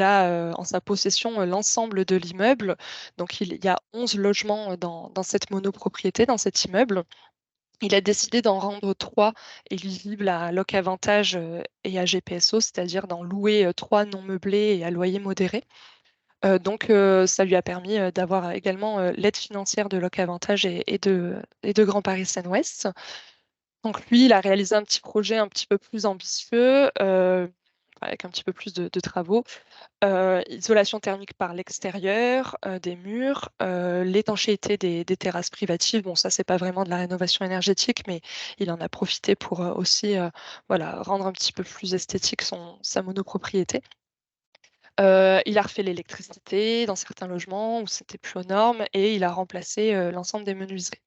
a en sa possession l'ensemble de l'immeuble. Donc il y a 11 logements dans cette monopropriété, dans cet immeuble. Il a décidé d'en rendre 3 éligibles à Loc-Avantage et à GPSO, c'est-à-dire d'en louer 3 non meublés et à loyer modéré. Donc, ça lui a permis d'avoir également l'aide financière de Loc-Avantage et de Grand Paris Seine-Ouest. Donc lui, il a réalisé un petit projet un petit peu plus ambitieux, avec un petit peu plus de travaux. Isolation thermique par l'extérieur des murs, l'étanchéité des terrasses privatives. Bon, ça, c'est pas vraiment de la rénovation énergétique, mais il en a profité pour aussi voilà, rendre un petit peu plus esthétique sa monopropriété. Il a refait l'électricité dans certains logements où c'était plus aux normes et il a remplacé l'ensemble des menuiseries.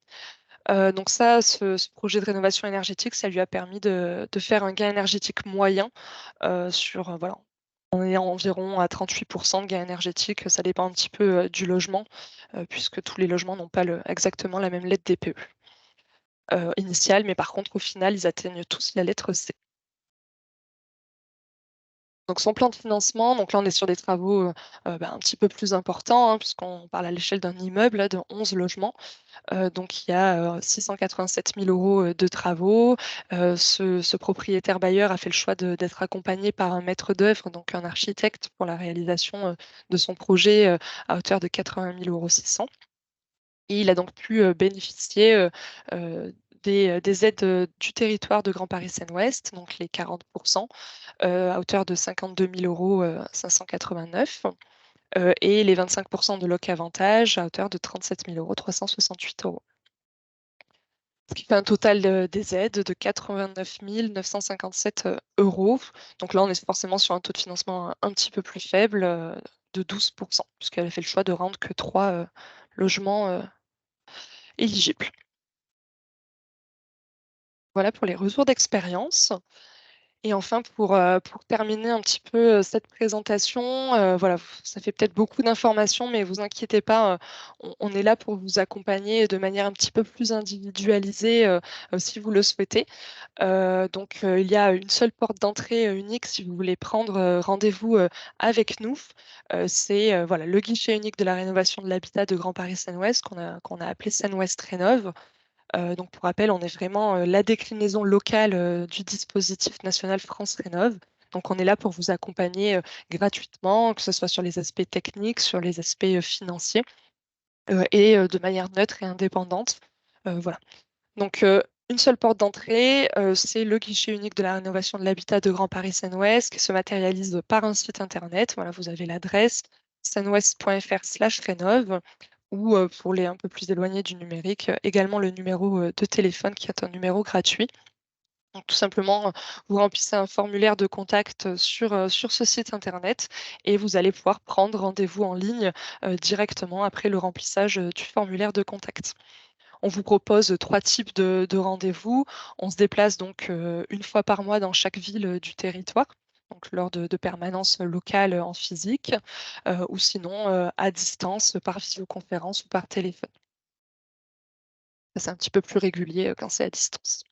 Donc ça, ce projet de rénovation énergétique, ça lui a permis de faire un gain énergétique moyen voilà, on est environ à 38% de gain énergétique. Ça dépend un petit peu du logement, puisque tous les logements n'ont pas exactement la même lettre DPE initiale, mais par contre, au final, ils atteignent tous la lettre C. Donc son plan de financement, donc là on est sur des travaux un petit peu plus importants, hein, puisqu'on parle à l'échelle d'un immeuble là, de 11 logements. Donc il y a 687 000 € de travaux. Ce propriétaire bailleur a fait le choix d'être accompagné par un maître d'œuvre, donc un architecte pour la réalisation de son projet à hauteur de 80 600 €. Et il a donc pu bénéficier des aides du territoire de Grand Paris Seine-Ouest, donc les 40%, à hauteur de 52 000 € 589, et les 25% de Loc-Avantage à hauteur de 37 000 € 368 €. Ce qui fait un total des aides de 89 957 euros. Donc là, on est forcément sur un taux de financement un petit peu plus faible, de 12%, puisqu'elle a fait le choix de rendre que 3 logements éligibles. Voilà pour les retours d'expérience. Et enfin, pour terminer un petit peu cette présentation, voilà, ça fait peut-être beaucoup d'informations, mais vous inquiétez pas, on est là pour vous accompagner de manière un petit peu plus individualisée si vous le souhaitez. Donc, il y a une seule porte d'entrée unique si vous voulez prendre rendez-vous avec nous. C'est voilà, le guichet unique de la rénovation de l'habitat de Grand Paris Seine-Ouest qu'on a appelé Seine-Ouest Rénov'. Donc, pour rappel, on est vraiment la déclinaison locale du dispositif national France Rénov'. Donc, on est là pour vous accompagner gratuitement, que ce soit sur les aspects techniques, sur les aspects financiers, et de manière neutre et indépendante. Voilà. Donc, une seule porte d'entrée, c'est le guichet unique de la rénovation de l'habitat de Grand Paris Seine-Ouest qui se matérialise par un site internet. Voilà, vous avez l'adresse seine-ouest.fr/rénov', ou pour les un peu plus éloignés du numérique, également le numéro de téléphone qui est un numéro gratuit. Donc tout simplement, vous remplissez un formulaire de contact sur ce site internet et vous allez pouvoir prendre rendez-vous en ligne directement après le remplissage du formulaire de contact. On vous propose 3 types de rendez-vous. On se déplace donc une fois par mois dans chaque ville du territoire, donc lors de permanences locales en physique, ou sinon à distance par visioconférence ou par téléphone. Ça, c'est un petit peu plus régulier quand c'est à distance.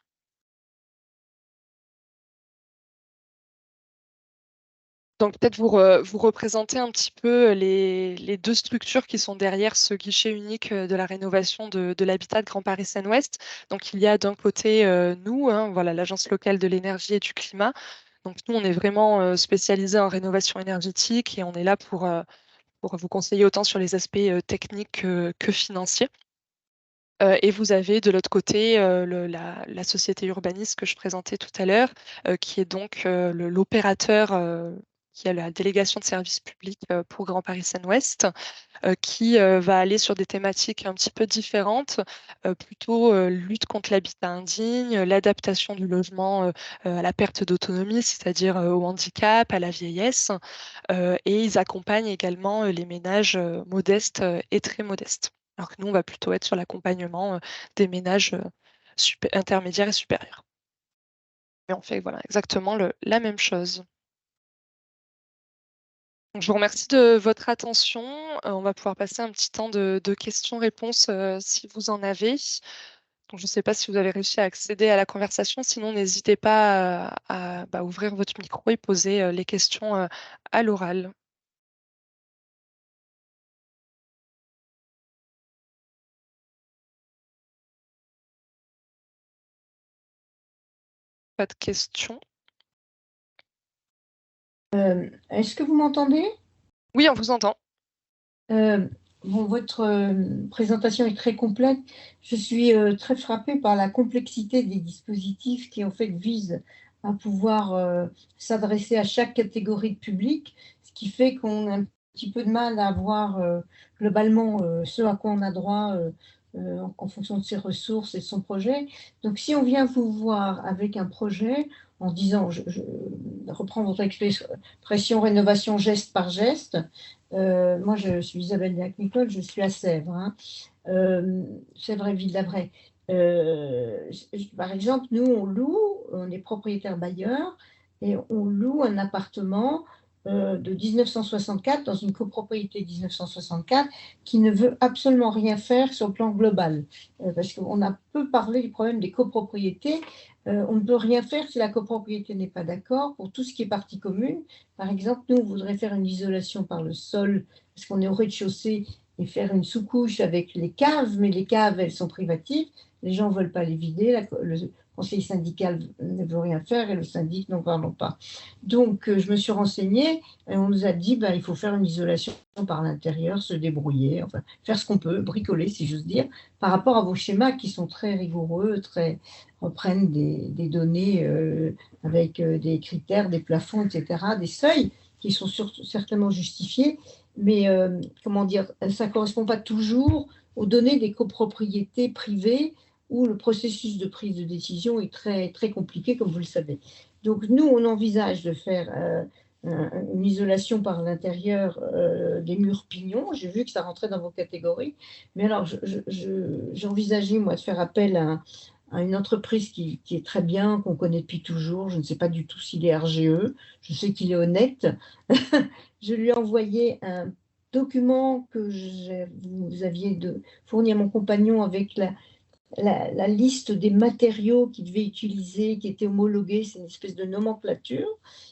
Donc peut-être vous représenter un petit peu les 2 structures qui sont derrière ce guichet unique de la rénovation de l'habitat de Grand Paris Seine-Ouest. Donc il y a d'un côté nous, hein, voilà, l'Agence locale de l'énergie et du climat. Donc nous, on est vraiment spécialisé en rénovation énergétique et on est là pour vous conseiller autant sur les aspects techniques que financiers. Et vous avez de l'autre côté la société urbaniste que je présentais tout à l'heure, qui est donc l'opérateur qui a la délégation de service public pour Grand Paris Seine-Ouest, qui va aller sur des thématiques un petit peu différentes, plutôt lutte contre l'habitat indigne, l'adaptation du logement à la perte d'autonomie, c'est-à-dire au handicap, à la vieillesse, et ils accompagnent également les ménages modestes et très modestes. Alors que nous, on va plutôt être sur l'accompagnement des ménages intermédiaires et supérieurs. Mais on fait voilà, exactement la même chose. Donc, je vous remercie de votre attention. On va pouvoir passer un petit temps de questions-réponses si vous en avez. Donc, je ne sais pas si vous avez réussi à accéder à la conversation. Sinon, n'hésitez pas à ouvrir votre micro et poser les questions à l'oral. Pas de questions? Est-ce que vous m'entendez? Oui, on vous entend. Bon, votre présentation est très complète. Je suis très frappée par la complexité des dispositifs qui en fait visent à pouvoir s'adresser à chaque catégorie de public, ce qui fait qu'on a un petit peu de mal à voir globalement ce à quoi on a droit en fonction de ses ressources et de son projet. Donc si on vient vous voir avec un projet en disant, je reprends votre expression rénovation geste par geste, moi, je suis Isabelle Diac-Nicole, je suis à Sèvres, hein. Sèvres-et-Ville-d'Avray. Par exemple, nous, on est propriétaire bailleur et on loue un appartement de 1964 dans une copropriété 1964 qui ne veut absolument rien faire sur le plan global. Parce qu'on a peu parlé du problème des copropriétés. On ne peut rien faire si la copropriété n'est pas d'accord pour tout ce qui est partie commune. Par exemple, nous, on voudrait faire une isolation par le sol, parce qu'on est au rez-de-chaussée, et faire une sous-couche avec les caves, mais les caves, elles sont privatives. Les gens ne veulent pas les vider. Le conseil syndical ne veut rien faire et le syndic n'en parle pas. Donc, je me suis renseignée et on nous a dit il faut faire une isolation par l'intérieur, se débrouiller, enfin, faire ce qu'on peut, bricoler, si j'ose dire, par rapport à vos schémas qui sont très rigoureux, reprennent des données avec des critères, des plafonds, etc., des seuils qui sont certainement justifiés, mais comment dire, ça ne correspond pas toujours aux données des copropriétés privées où le processus de prise de décision est très, très compliqué, comme vous le savez. Donc, nous, on envisage de faire une isolation par l'intérieur des murs pignons. J'ai vu que ça rentrait dans vos catégories. Mais alors, j'envisageais, moi, de faire appel à une entreprise qui est très bien, qu'on connaît depuis toujours. Je ne sais pas du tout s'il est RGE. Je sais qu'il est honnête. Je lui ai envoyé un document que vous aviez fourni à mon compagnon avec la liste des matériaux qu'il devait utiliser, qui étaient homologués. C'est une espèce de nomenclature.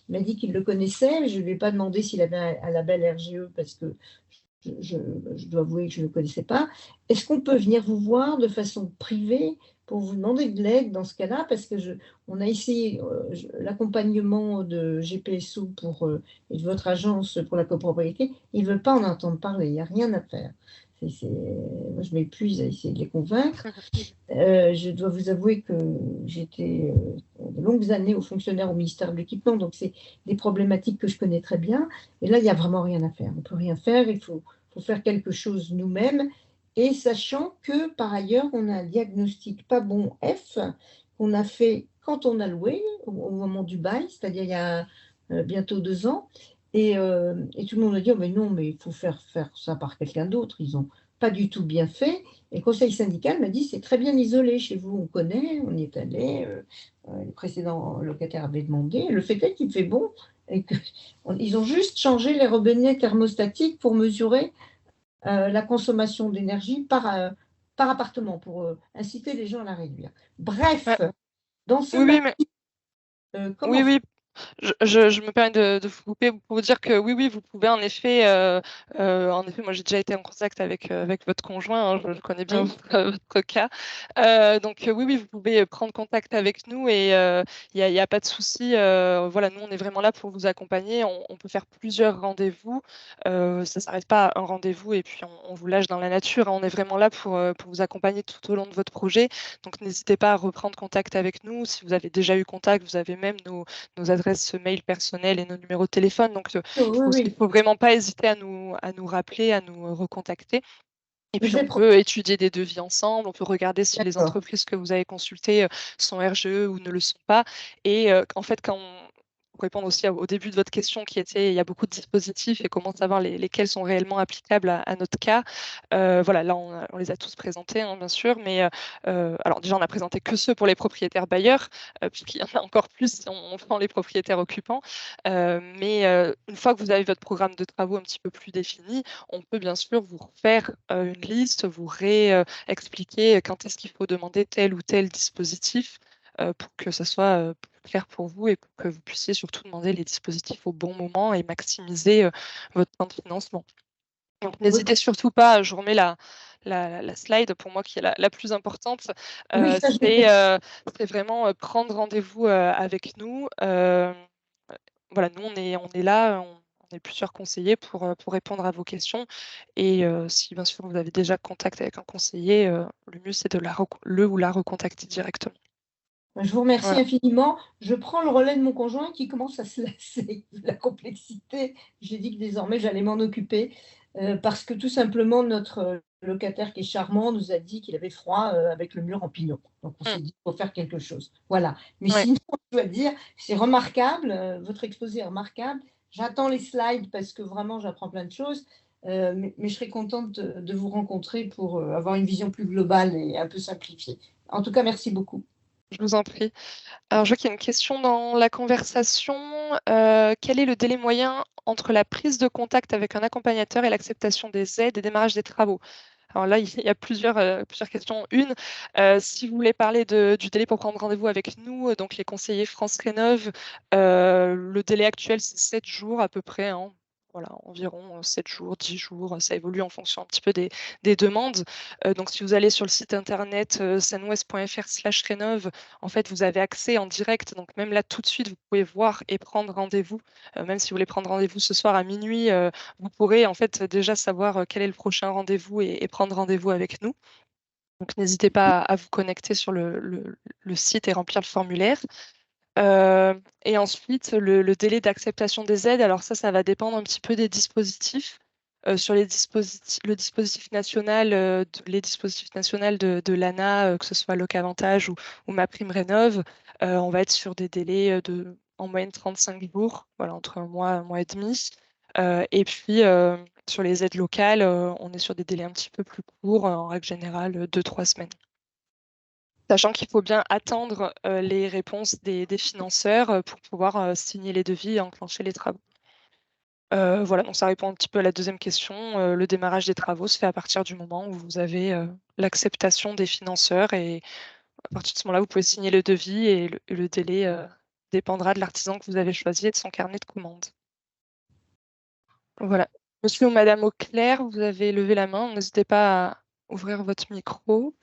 Il m'a dit qu'il le connaissait, mais je ne lui ai pas demandé s'il avait un label RGE parce que je dois avouer que je ne le connaissais pas. Est-ce qu'on peut venir vous voir de façon privée pour vous demander de l'aide dans ce cas-là? Parce que on a essayé l'accompagnement de GPSO et de votre agence pour la copropriété. Ils ne veulent pas en entendre parler, il n'y a rien à faire. Moi, je m'épuise à essayer de les convaincre. Je dois vous avouer que j'étais de longues années au fonctionnaire au ministère de l'Équipement, donc c'est des problématiques que je connais très bien. Et là, il n'y a vraiment rien à faire. On ne peut rien faire, il faut faire quelque chose nous-mêmes. Et sachant que, par ailleurs, on a un diagnostic pas bon F qu'on a fait quand on a loué, au moment du bail, c'est-à-dire il y a bientôt 2 ans. Et tout le monde a dit, oh, mais non, mais il faut faire ça par quelqu'un d'autre. Ils n'ont pas du tout bien fait. Et le conseil syndical m'a dit, c'est très bien isolé chez vous, on connaît, on y est allé, les précédents locataires avaient demandé. Le fait est qu'il fait bon et qu'ils ont juste changé les robinets thermostatiques pour mesurer la consommation d'énergie par appartement, pour inciter les gens à la réduire. Bref, Ouais. dans ce Oui, mais... comment Oui. Je me permets de vous couper pour vous dire que oui, vous pouvez en effet, moi j'ai déjà été en contact avec votre conjoint, hein, je connais bien votre cas. Donc oui, vous pouvez prendre contact avec nous et il y a pas de souci. Voilà, nous on est vraiment là pour vous accompagner. On peut faire plusieurs rendez-vous. Ça s'arrête pas à un rendez-vous et puis on vous lâche dans la nature, hein. On est vraiment là pour vous accompagner tout au long de votre projet. Donc n'hésitez pas à reprendre contact avec nous. Si vous avez déjà eu contact, vous avez même nos adresses mail personnelles et nos numéros de téléphone. Donc, il faut vraiment pas hésiter à nous rappeler, à nous recontacter. Et puis, on peut étudier des devis ensemble. On peut regarder si les entreprises que vous avez consultées sont RGE ou ne le sont pas. Et en fait, pour répondre aussi au début de votre question qui était, il y a beaucoup de dispositifs et comment savoir lesquels sont réellement applicables à notre cas. Voilà, là, on les a tous présentés, hein, bien sûr, mais alors déjà, on a présenté que ceux pour les propriétaires bailleurs, puisqu'il y en a encore plus si on prend les propriétaires occupants. Mais une fois que vous avez votre programme de travaux un petit peu plus défini, on peut bien sûr vous refaire une liste, vous réexpliquer quand est-ce qu'il faut demander tel ou tel dispositif pour que ça soit plus clair pour vous et pour que vous puissiez surtout demander les dispositifs au bon moment et maximiser votre temps de financement. Donc n'hésitez surtout pas, je remets la slide pour moi qui est la plus importante. C'est vraiment prendre rendez-vous avec nous. Voilà, nous on est là, on est plusieurs conseillers pour répondre à vos questions. Et si bien sûr vous avez déjà contact avec un conseiller, le mieux c'est de le ou la recontacter directement. Je vous remercie Voilà. infiniment. Je prends le relais de mon conjoint qui commence à se lasser de la complexité. J'ai dit que désormais j'allais m'en occuper parce que tout simplement notre locataire qui est charmant nous a dit qu'il avait froid avec le mur en pignon. Donc on s'est dit qu'il faut faire quelque chose. Voilà. Mais sinon, je dois dire, c'est remarquable. Votre exposé est remarquable. J'attends les slides parce que vraiment j'apprends plein de choses. Mais je serais contente de vous rencontrer pour avoir une vision plus globale et un peu simplifiée. En tout cas, merci beaucoup. Je vous en prie. Alors, je vois qu'il y a une question dans la conversation. Quel est le délai moyen entre la prise de contact avec un accompagnateur et l'acceptation des aides et démarrage des travaux? Alors là, il y a plusieurs questions. Une, si vous voulez parler du délai pour prendre rendez-vous avec nous, donc les conseillers France Rénov', le délai actuel, c'est 7 jours à peu près, hein. Voilà, environ 7 jours, 10 jours, ça évolue en fonction un petit peu des demandes. Donc si vous allez sur le site internet sanouest.fr/rénov', en fait, vous avez accès en direct. Donc même là, tout de suite, vous pouvez voir et prendre rendez-vous. Même si vous voulez prendre rendez-vous ce soir à minuit, vous pourrez en fait déjà savoir quel est le prochain rendez-vous et prendre rendez-vous avec nous. Donc n'hésitez pas à vous connecter sur le site et remplir le formulaire. Et ensuite, le délai d'acceptation des aides, alors ça va dépendre un petit peu des dispositifs. sur le dispositif national, les dispositifs nationaux de l'ANA, que ce soit Locavantage ou MaPrimeRénov', on va être sur des délais de en moyenne 35 jours, voilà, entre un mois et demi. Et puis, sur les aides locales, on est sur des délais un petit peu plus courts, en règle générale, 2-3 semaines. Sachant qu'il faut bien attendre les réponses des financeurs pour pouvoir signer les devis et enclencher les travaux. Voilà, donc ça répond un petit peu à la deuxième question. Le démarrage des travaux se fait à partir du moment où vous avez l'acceptation des financeurs et à partir de ce moment-là, vous pouvez signer le devis et le délai dépendra de l'artisan que vous avez choisi et de son carnet de commandes. Voilà. Monsieur ou Madame Auclair, vous avez levé la main. N'hésitez pas à ouvrir votre micro.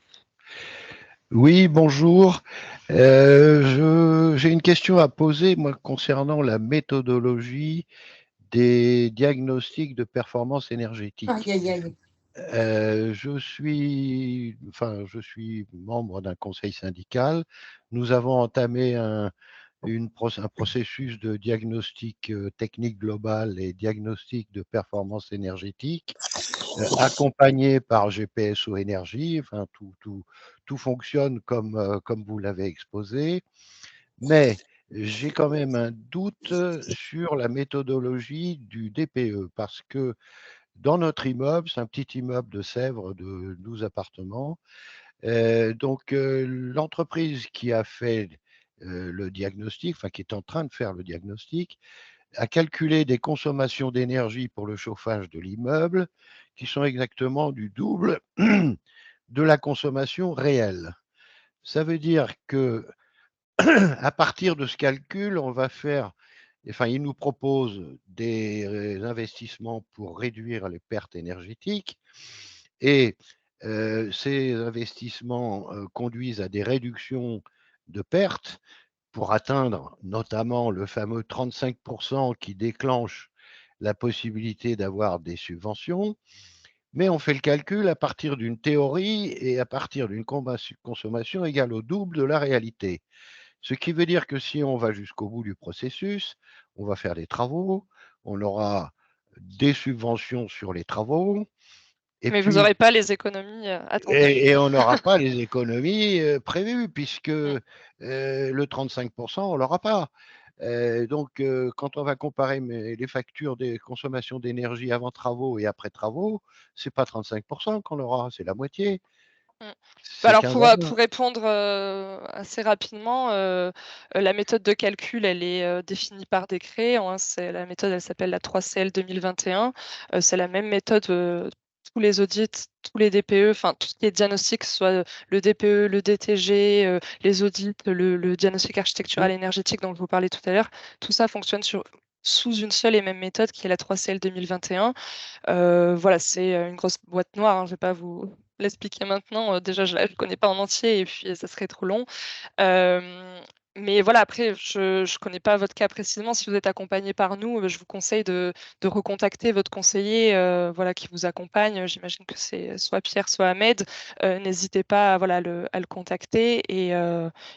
Oui, bonjour. J'ai une question à poser, moi, concernant la méthodologie des diagnostics de performance énergétique. Aïe, aïe, aïe. Je suis membre d'un conseil syndical. Nous avons entamé un processus de diagnostic technique global et diagnostic de performance énergétique, accompagné par GPSO Énergie. Enfin, tout fonctionne comme vous l'avez exposé. Mais j'ai quand même un doute sur la méthodologie du DPE, parce que dans notre immeuble, c'est un petit immeuble de Sèvres de 12 appartements. L'entreprise qui a fait le diagnostic, enfin qui est en train de faire le diagnostic, a calculé des consommations d'énergie pour le chauffage de l'immeuble qui sont exactement du double de la consommation réelle. Ça veut dire que à partir de ce calcul, on va faire, enfin, il nous propose des investissements pour réduire les pertes énergétiques, et ces investissements conduisent à des réductions de pertes pour atteindre notamment le fameux 35% qui déclenche la possibilité d'avoir des subventions. Mais on fait le calcul à partir d'une théorie et à partir d'une consommation égale au double de la réalité. Ce qui veut dire que si on va jusqu'au bout du processus, on va faire des travaux, on aura des subventions sur les travaux, et Mais vous puis n'aurez pas les économies attendues. et on n'aura pas les économies prévues, puisque Mm. le 35%, on ne l'aura pas. Quand on va comparer les factures des consommations d'énergie avant travaux et après travaux, ce n'est pas 35% qu'on aura, c'est la moitié. Mm. Bah C'est alors 15 à 20. pour répondre assez rapidement, la méthode de calcul, elle est définie par décret. La méthode, elle s'appelle la 3CL 2021. C'est la même méthode, tous les audits, tous les DPE, enfin tout ce qui est diagnostic, que ce soit le DPE, le DTG, les audits, le diagnostic architectural énergétique dont je vous parlais tout à l'heure, tout ça fonctionne sous une seule et même méthode qui est la 3CL 2021. Voilà, c'est une grosse boîte noire, hein, je ne vais pas vous l'expliquer maintenant. Déjà, je ne la connais pas en entier et puis ça serait trop long. Mais voilà, après, je ne connais pas votre cas précisément. Si vous êtes accompagné par nous, je vous conseille de recontacter votre conseiller voilà, qui vous accompagne. J'imagine que c'est soit Pierre, soit Ahmed. N'hésitez pas voilà, à le contacter et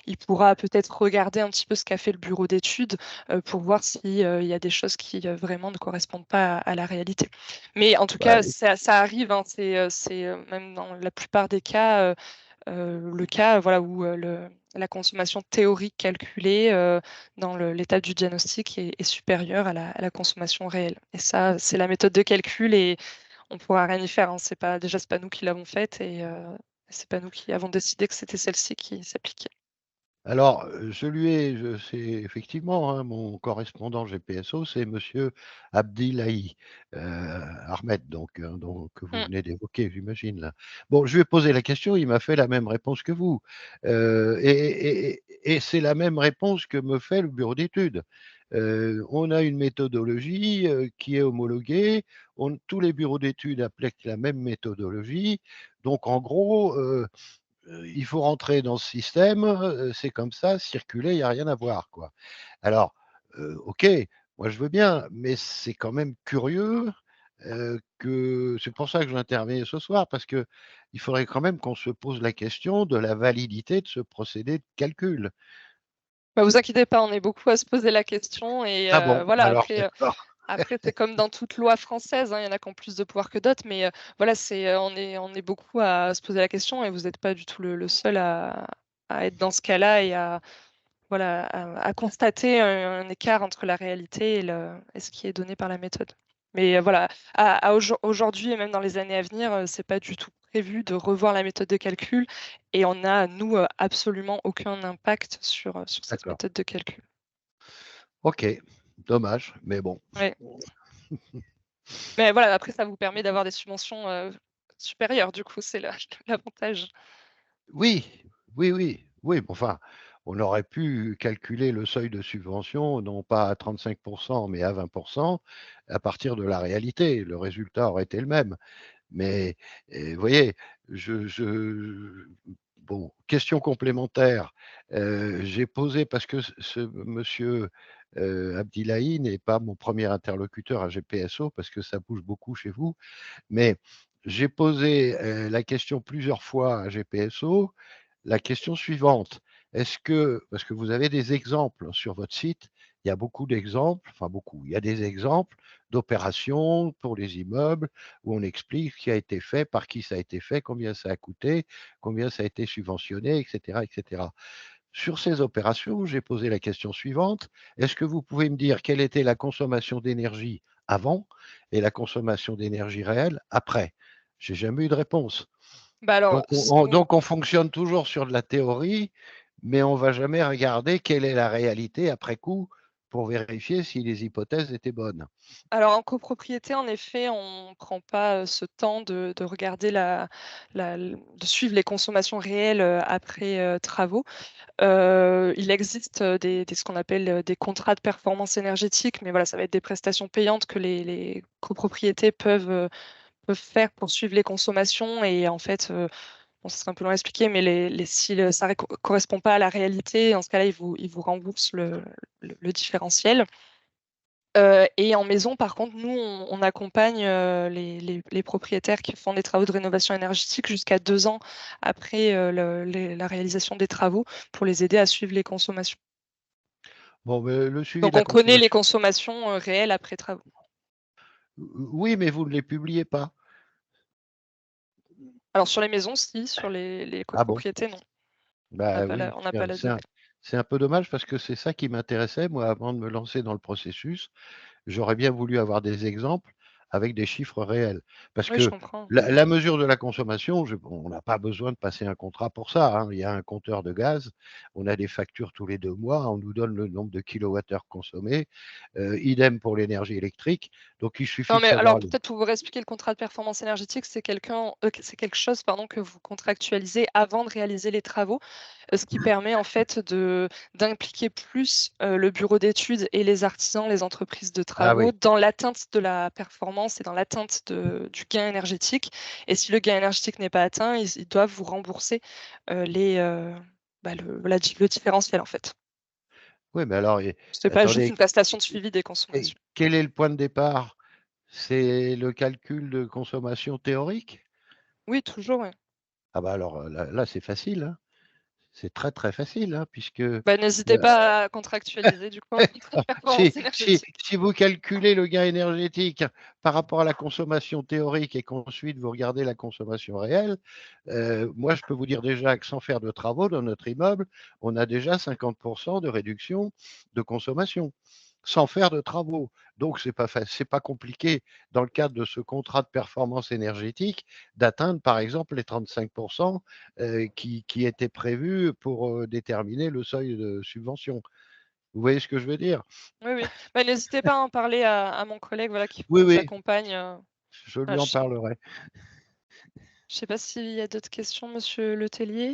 il pourra peut-être regarder un petit peu ce qu'a fait le bureau d'études pour voir s'il y a des choses qui vraiment ne correspondent pas à la réalité. Mais en tout cas, ça arrive. Hein, c'est même dans la plupart des cas le cas voilà, où la consommation théorique calculée dans l'étape du diagnostic est supérieure à la consommation réelle. Et ça, c'est la méthode de calcul et on ne pourra rien y faire. Hein. C'est pas nous qui l'avons faite et c'est pas nous qui avons décidé que c'était celle-ci qui s'appliquait. Alors, c'est effectivement hein, mon correspondant GPSO, c'est Monsieur Abdillahi Ahmed, que vous Mm. venez d'évoquer, j'imagine là. Bon, je lui ai posé la question, il m'a fait la même réponse que vous, et c'est la même réponse que me fait le bureau d'études. On a une méthodologie qui est homologuée, tous les bureaux d'études appliquent la même méthodologie, donc en gros il faut rentrer dans ce système, c'est comme ça, circuler, il n'y a rien à voir, quoi. Alors, OK, moi je veux bien, mais c'est quand même curieux c'est pour ça que j'interviens ce soir, parce que il faudrait quand même qu'on se pose la question de la validité de ce procédé de calcul. Bah, vous inquiétez pas, on est beaucoup à se poser la question et Ah bon, voilà, alors après. d'accord. Après, c'est comme dans toute loi française, hein, il y en a qui ont plus de pouvoir que d'autres, mais voilà, on est beaucoup à se poser la question et vous n'êtes pas du tout le seul à être dans ce cas-là et voilà, à constater un écart entre la réalité et ce qui est donné par la méthode. Mais voilà, aujourd'hui et même dans les années à venir, c'est pas du tout prévu de revoir la méthode de calcul et on a, nous, absolument aucun impact sur cette D'accord. méthode de calcul. Ok, dommage, mais bon. Ouais. Mais voilà, après, ça vous permet d'avoir des subventions supérieures, du coup, c'est l'avantage. Oui, oui. Mais enfin, on aurait pu calculer le seuil de subvention, non pas à 35%, mais à 20%, à partir de la réalité. Le résultat aurait été le même. Mais vous voyez, bon, question complémentaire. J'ai posé, parce que ce monsieur Abdillahi n'est pas mon premier interlocuteur à GPSO, parce que ça bouge beaucoup chez vous, mais j'ai posé la question plusieurs fois à GPSO, la question suivante. Est-ce que, parce que vous avez des exemples sur votre site, il y a beaucoup d'exemples, enfin beaucoup, il y a des exemples d'opérations pour les immeubles où on explique ce qui a été fait, par qui ça a été fait, combien ça a coûté, combien ça a été subventionné, etc., etc. Sur ces opérations, j'ai posé la question suivante. Est-ce que vous pouvez me dire quelle était la consommation d'énergie avant et la consommation d'énergie réelle après? J'ai jamais eu de réponse. Bah alors, Donc on fonctionne toujours sur de la théorie, mais on ne va jamais regarder quelle est la réalité après coup pour vérifier si les hypothèses étaient bonnes. Alors en copropriété, en effet, on ne prend pas ce temps de regarder de suivre les consommations réelles après travaux. Il existe ce qu'on appelle des contrats de performance énergétique, mais voilà, ça va être des prestations payantes que les copropriétés peuvent faire pour suivre les consommations. Et en fait, bon, ça serait un peu long à expliquer, mais si ça ne correspond pas à la réalité, en ce cas-là, ils vous remboursent le différentiel. Et en maison, par contre, nous, on accompagne les propriétaires qui font des travaux de rénovation énergétique jusqu'à 2 ans après la réalisation des travaux pour les aider à suivre les consommations. Bon, mais le suivi Donc, de la on connaît les consommation. consommations réelles après travaux. Oui, mais vous ne les publiez pas. Alors, sur les maisons, si, sur les Ah bon? copropriétés, non. Bah oui, On n'a pas la donnée. c'est un peu dommage parce que c'est ça qui m'intéressait, moi, avant de me lancer dans le processus. J'aurais bien voulu avoir des exemples avec des chiffres réels. Parce Oui, je que comprends. la mesure de la consommation, on n'a pas besoin de passer un contrat pour ça, hein. Il y a un compteur de gaz, on a des factures tous les 2 mois, on nous donne le nombre de kilowattheures consommés, idem pour l'énergie électrique. Donc il suffit Non, de mais alors savoir peut-être pour vous expliquer le contrat de performance énergétique, c'est c'est quelque chose que vous contractualisez avant de réaliser les travaux, ce qui permet en fait d'impliquer plus le bureau d'études et les artisans, les entreprises de Ah travaux oui, dans l'atteinte de la performance et dans l'atteinte du gain énergétique. Et si le gain énergétique n'est pas atteint, ils doivent vous rembourser le différentiel en fait. oui, mais alors, Ce n'est pas juste attendez, une prestation de suivi des consommations. quel est le point de départ? C'est le calcul de consommation théorique? Oui, toujours, oui. Ah bah alors là c'est facile, hein. C'est très, très facile, hein, puisque Bah, n'hésitez pas à contractualiser du coup un contrat de si, performance énergétique. si vous calculez le gain énergétique par rapport à la consommation théorique et qu'ensuite vous regardez la consommation réelle, moi je peux vous dire déjà que sans faire de travaux dans notre immeuble, on a déjà 50% de réduction de consommation, sans faire de travaux. Donc c'est pas compliqué dans le cadre de ce contrat de performance énergétique d'atteindre par exemple les 35% qui étaient prévus pour déterminer le seuil de subvention. Vous voyez ce que je veux dire? Oui, oui. Bah, n'hésitez pas à en parler à mon collègue voilà, qui Oui, vous oui, accompagne. je lui Voilà, en je ne parlerai. sais pas s'il y a d'autres questions, monsieur Letellier.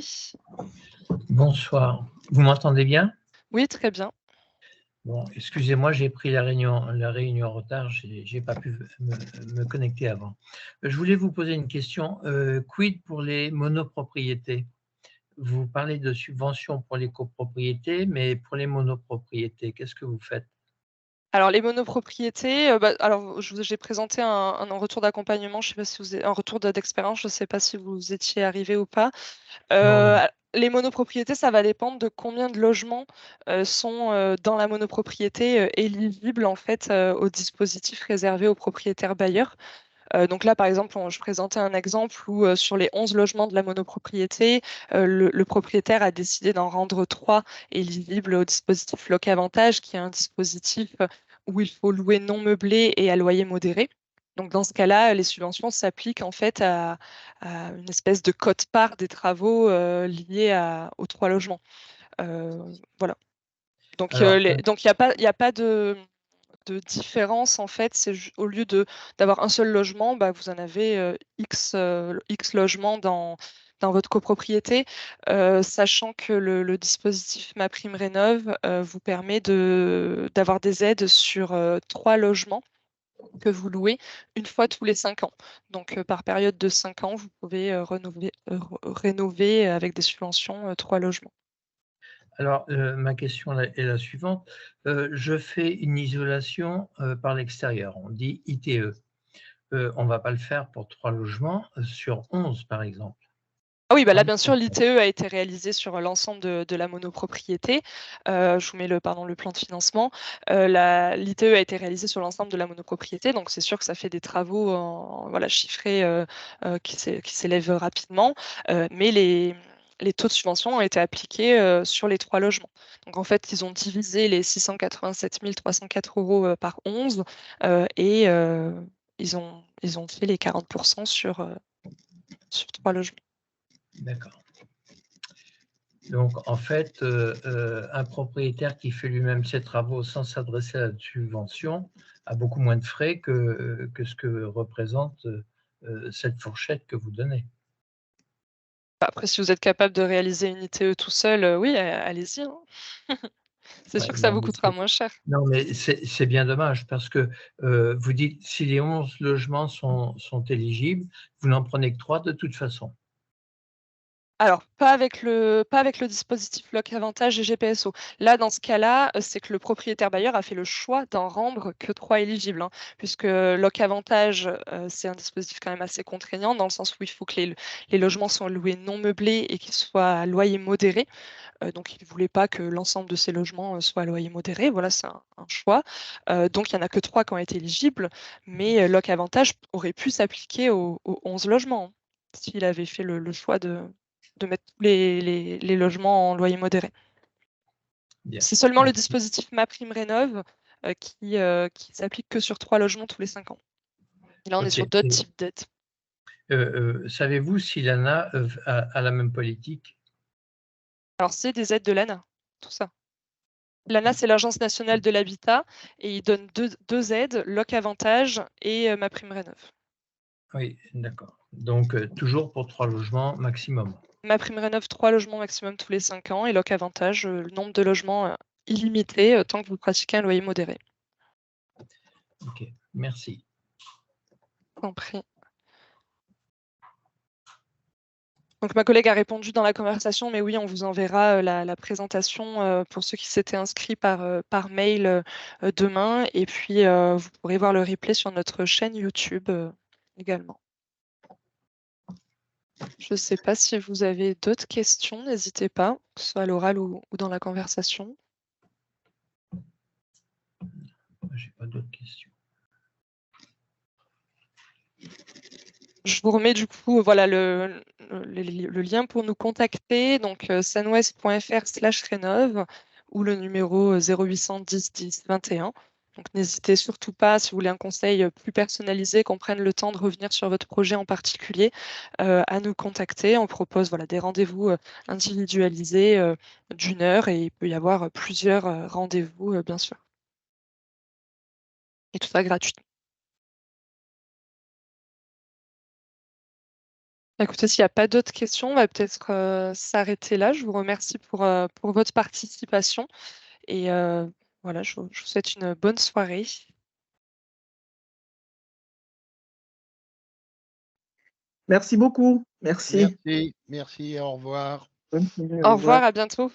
Bonsoir. Vous m'entendez bien? Oui, très bien. Bon, excusez-moi, j'ai pris la réunion en retard, j'ai pas pu me connecter avant. Je voulais vous poser une question. Quid pour les monopropriétés? Vous parlez de subventions pour les copropriétés, mais pour les monopropriétés, qu'est-ce que vous faites? Alors les monopropriétés, alors j'ai présenté un retour d'accompagnement, je sais pas si vous un retour d'expérience, je ne sais pas si vous étiez arrivé ou pas. Non, non. les monopropriétés, ça va dépendre de combien de logements sont dans la monopropriété éligibles en fait au dispositif réservé aux propriétaires bailleurs. Donc là, par exemple, je présentais un exemple où sur les 11 logements de la monopropriété, le propriétaire a décidé d'en rendre 3 éligibles au dispositif Locavantage, qui est un dispositif où il faut louer non meublé et à loyer modéré. Donc dans ce cas-là, les subventions s'appliquent en fait à une espèce de quote-part des travaux liés aux 3 logements. Voilà. Donc Alors, il n'y a pas de différence en fait. C'est au lieu d'avoir un seul logement, bah, vous en avez X logements dans votre copropriété, sachant que le dispositif MaPrimeRénov' vous permet d'avoir des aides sur 3 logements que vous louez une fois tous les 5 ans. Donc par période de 5 ans, vous pouvez rénover avec des subventions 3 logements. Alors, ma question est la suivante. Je fais une isolation par l'extérieur, on dit ITE. On ne va pas le faire pour 3 logements sur 11, par exemple. Ah oui, bah là, bien sûr, l'ITE a été réalisé sur l'ensemble de la monopropriété. Je vous mets le plan de financement. L'ITE a été réalisé sur l'ensemble de la monopropriété, donc c'est sûr que ça fait des travaux chiffrés qui s'élèvent rapidement, mais les taux de subvention ont été appliqués sur les 3 logements. Donc en fait, ils ont divisé les 687 304 € par 11 et ils ont fait les 40% sur 3 logements. D'accord. Donc, en fait, un propriétaire qui fait lui-même ses travaux sans s'adresser à la subvention a beaucoup moins de frais que ce que représente cette fourchette que vous donnez. Après, si vous êtes capable de réaliser une ITE tout seul, oui, allez-y, hein. C'est sûr Ouais, que ça non, vous mais coûtera moins cher. non, mais c'est bien dommage parce que vous dites si les 11 logements sont éligibles, vous n'en prenez que 3 de toute façon. Alors, pas avec le dispositif Locavantage et GPSO. Là, dans ce cas-là, c'est que le propriétaire bailleur a fait le choix d'en rendre que 3 éligibles, hein, puisque Locavantage, c'est un dispositif quand même assez contraignant, dans le sens où il faut que les logements soient loués non meublés et qu'ils soient à loyer modéré. Donc, il ne voulait pas que l'ensemble de ces logements soient à loyer modéré. Voilà, c'est un choix. Donc, il n'y en a que 3 qui ont été éligibles, mais Locavantage aurait pu s'appliquer aux 11 logements, hein, s'il avait fait le choix de mettre tous les logements en loyer modéré. Bien. C'est seulement le dispositif MaPrimeRénov' qui s'applique que sur 3 logements tous les 5 ans. Et là, on est sur d'autres types d'aides. Savez-vous si l'ANA a la même politique? Alors, c'est des aides de l'ANA, tout ça. L'ANA, c'est l'Agence nationale de l'habitat, et il donne deux aides, Locavantage et MaPrimeRénov'. Oui, d'accord. Donc, toujours pour 3 logements maximum. MaPrimeRénov', 3 logements maximum tous les 5 ans, et Locavantage, le nombre de logements illimité tant que vous pratiquez un loyer modéré. Ok, merci. Compris. Donc ma collègue a répondu dans la conversation, mais oui, on vous enverra la présentation pour ceux qui s'étaient inscrits par mail demain, et puis vous pourrez voir le replay sur notre chaîne YouTube également. Je ne sais pas si vous avez d'autres questions, n'hésitez pas, que ce soit à l'oral ou dans la conversation. Je n'ai pas d'autres questions. Je vous remets du coup voilà, le lien pour nous contacter, donc sanwest.fr/rénov' ou le numéro 0810 10 21. Donc n'hésitez surtout pas, si vous voulez un conseil plus personnalisé, qu'on prenne le temps de revenir sur votre projet en particulier, à nous contacter. On propose des rendez-vous individualisés d'1 heure, et il peut y avoir plusieurs rendez-vous, bien sûr. Et tout ça gratuit. Écoutez, s'il n'y a pas d'autres questions, on va peut-être s'arrêter là. Je vous remercie pour votre participation, et voilà, je vous souhaite une bonne soirée. Merci beaucoup. Merci. Merci, au revoir. Bonne journée, Au revoir, à bientôt.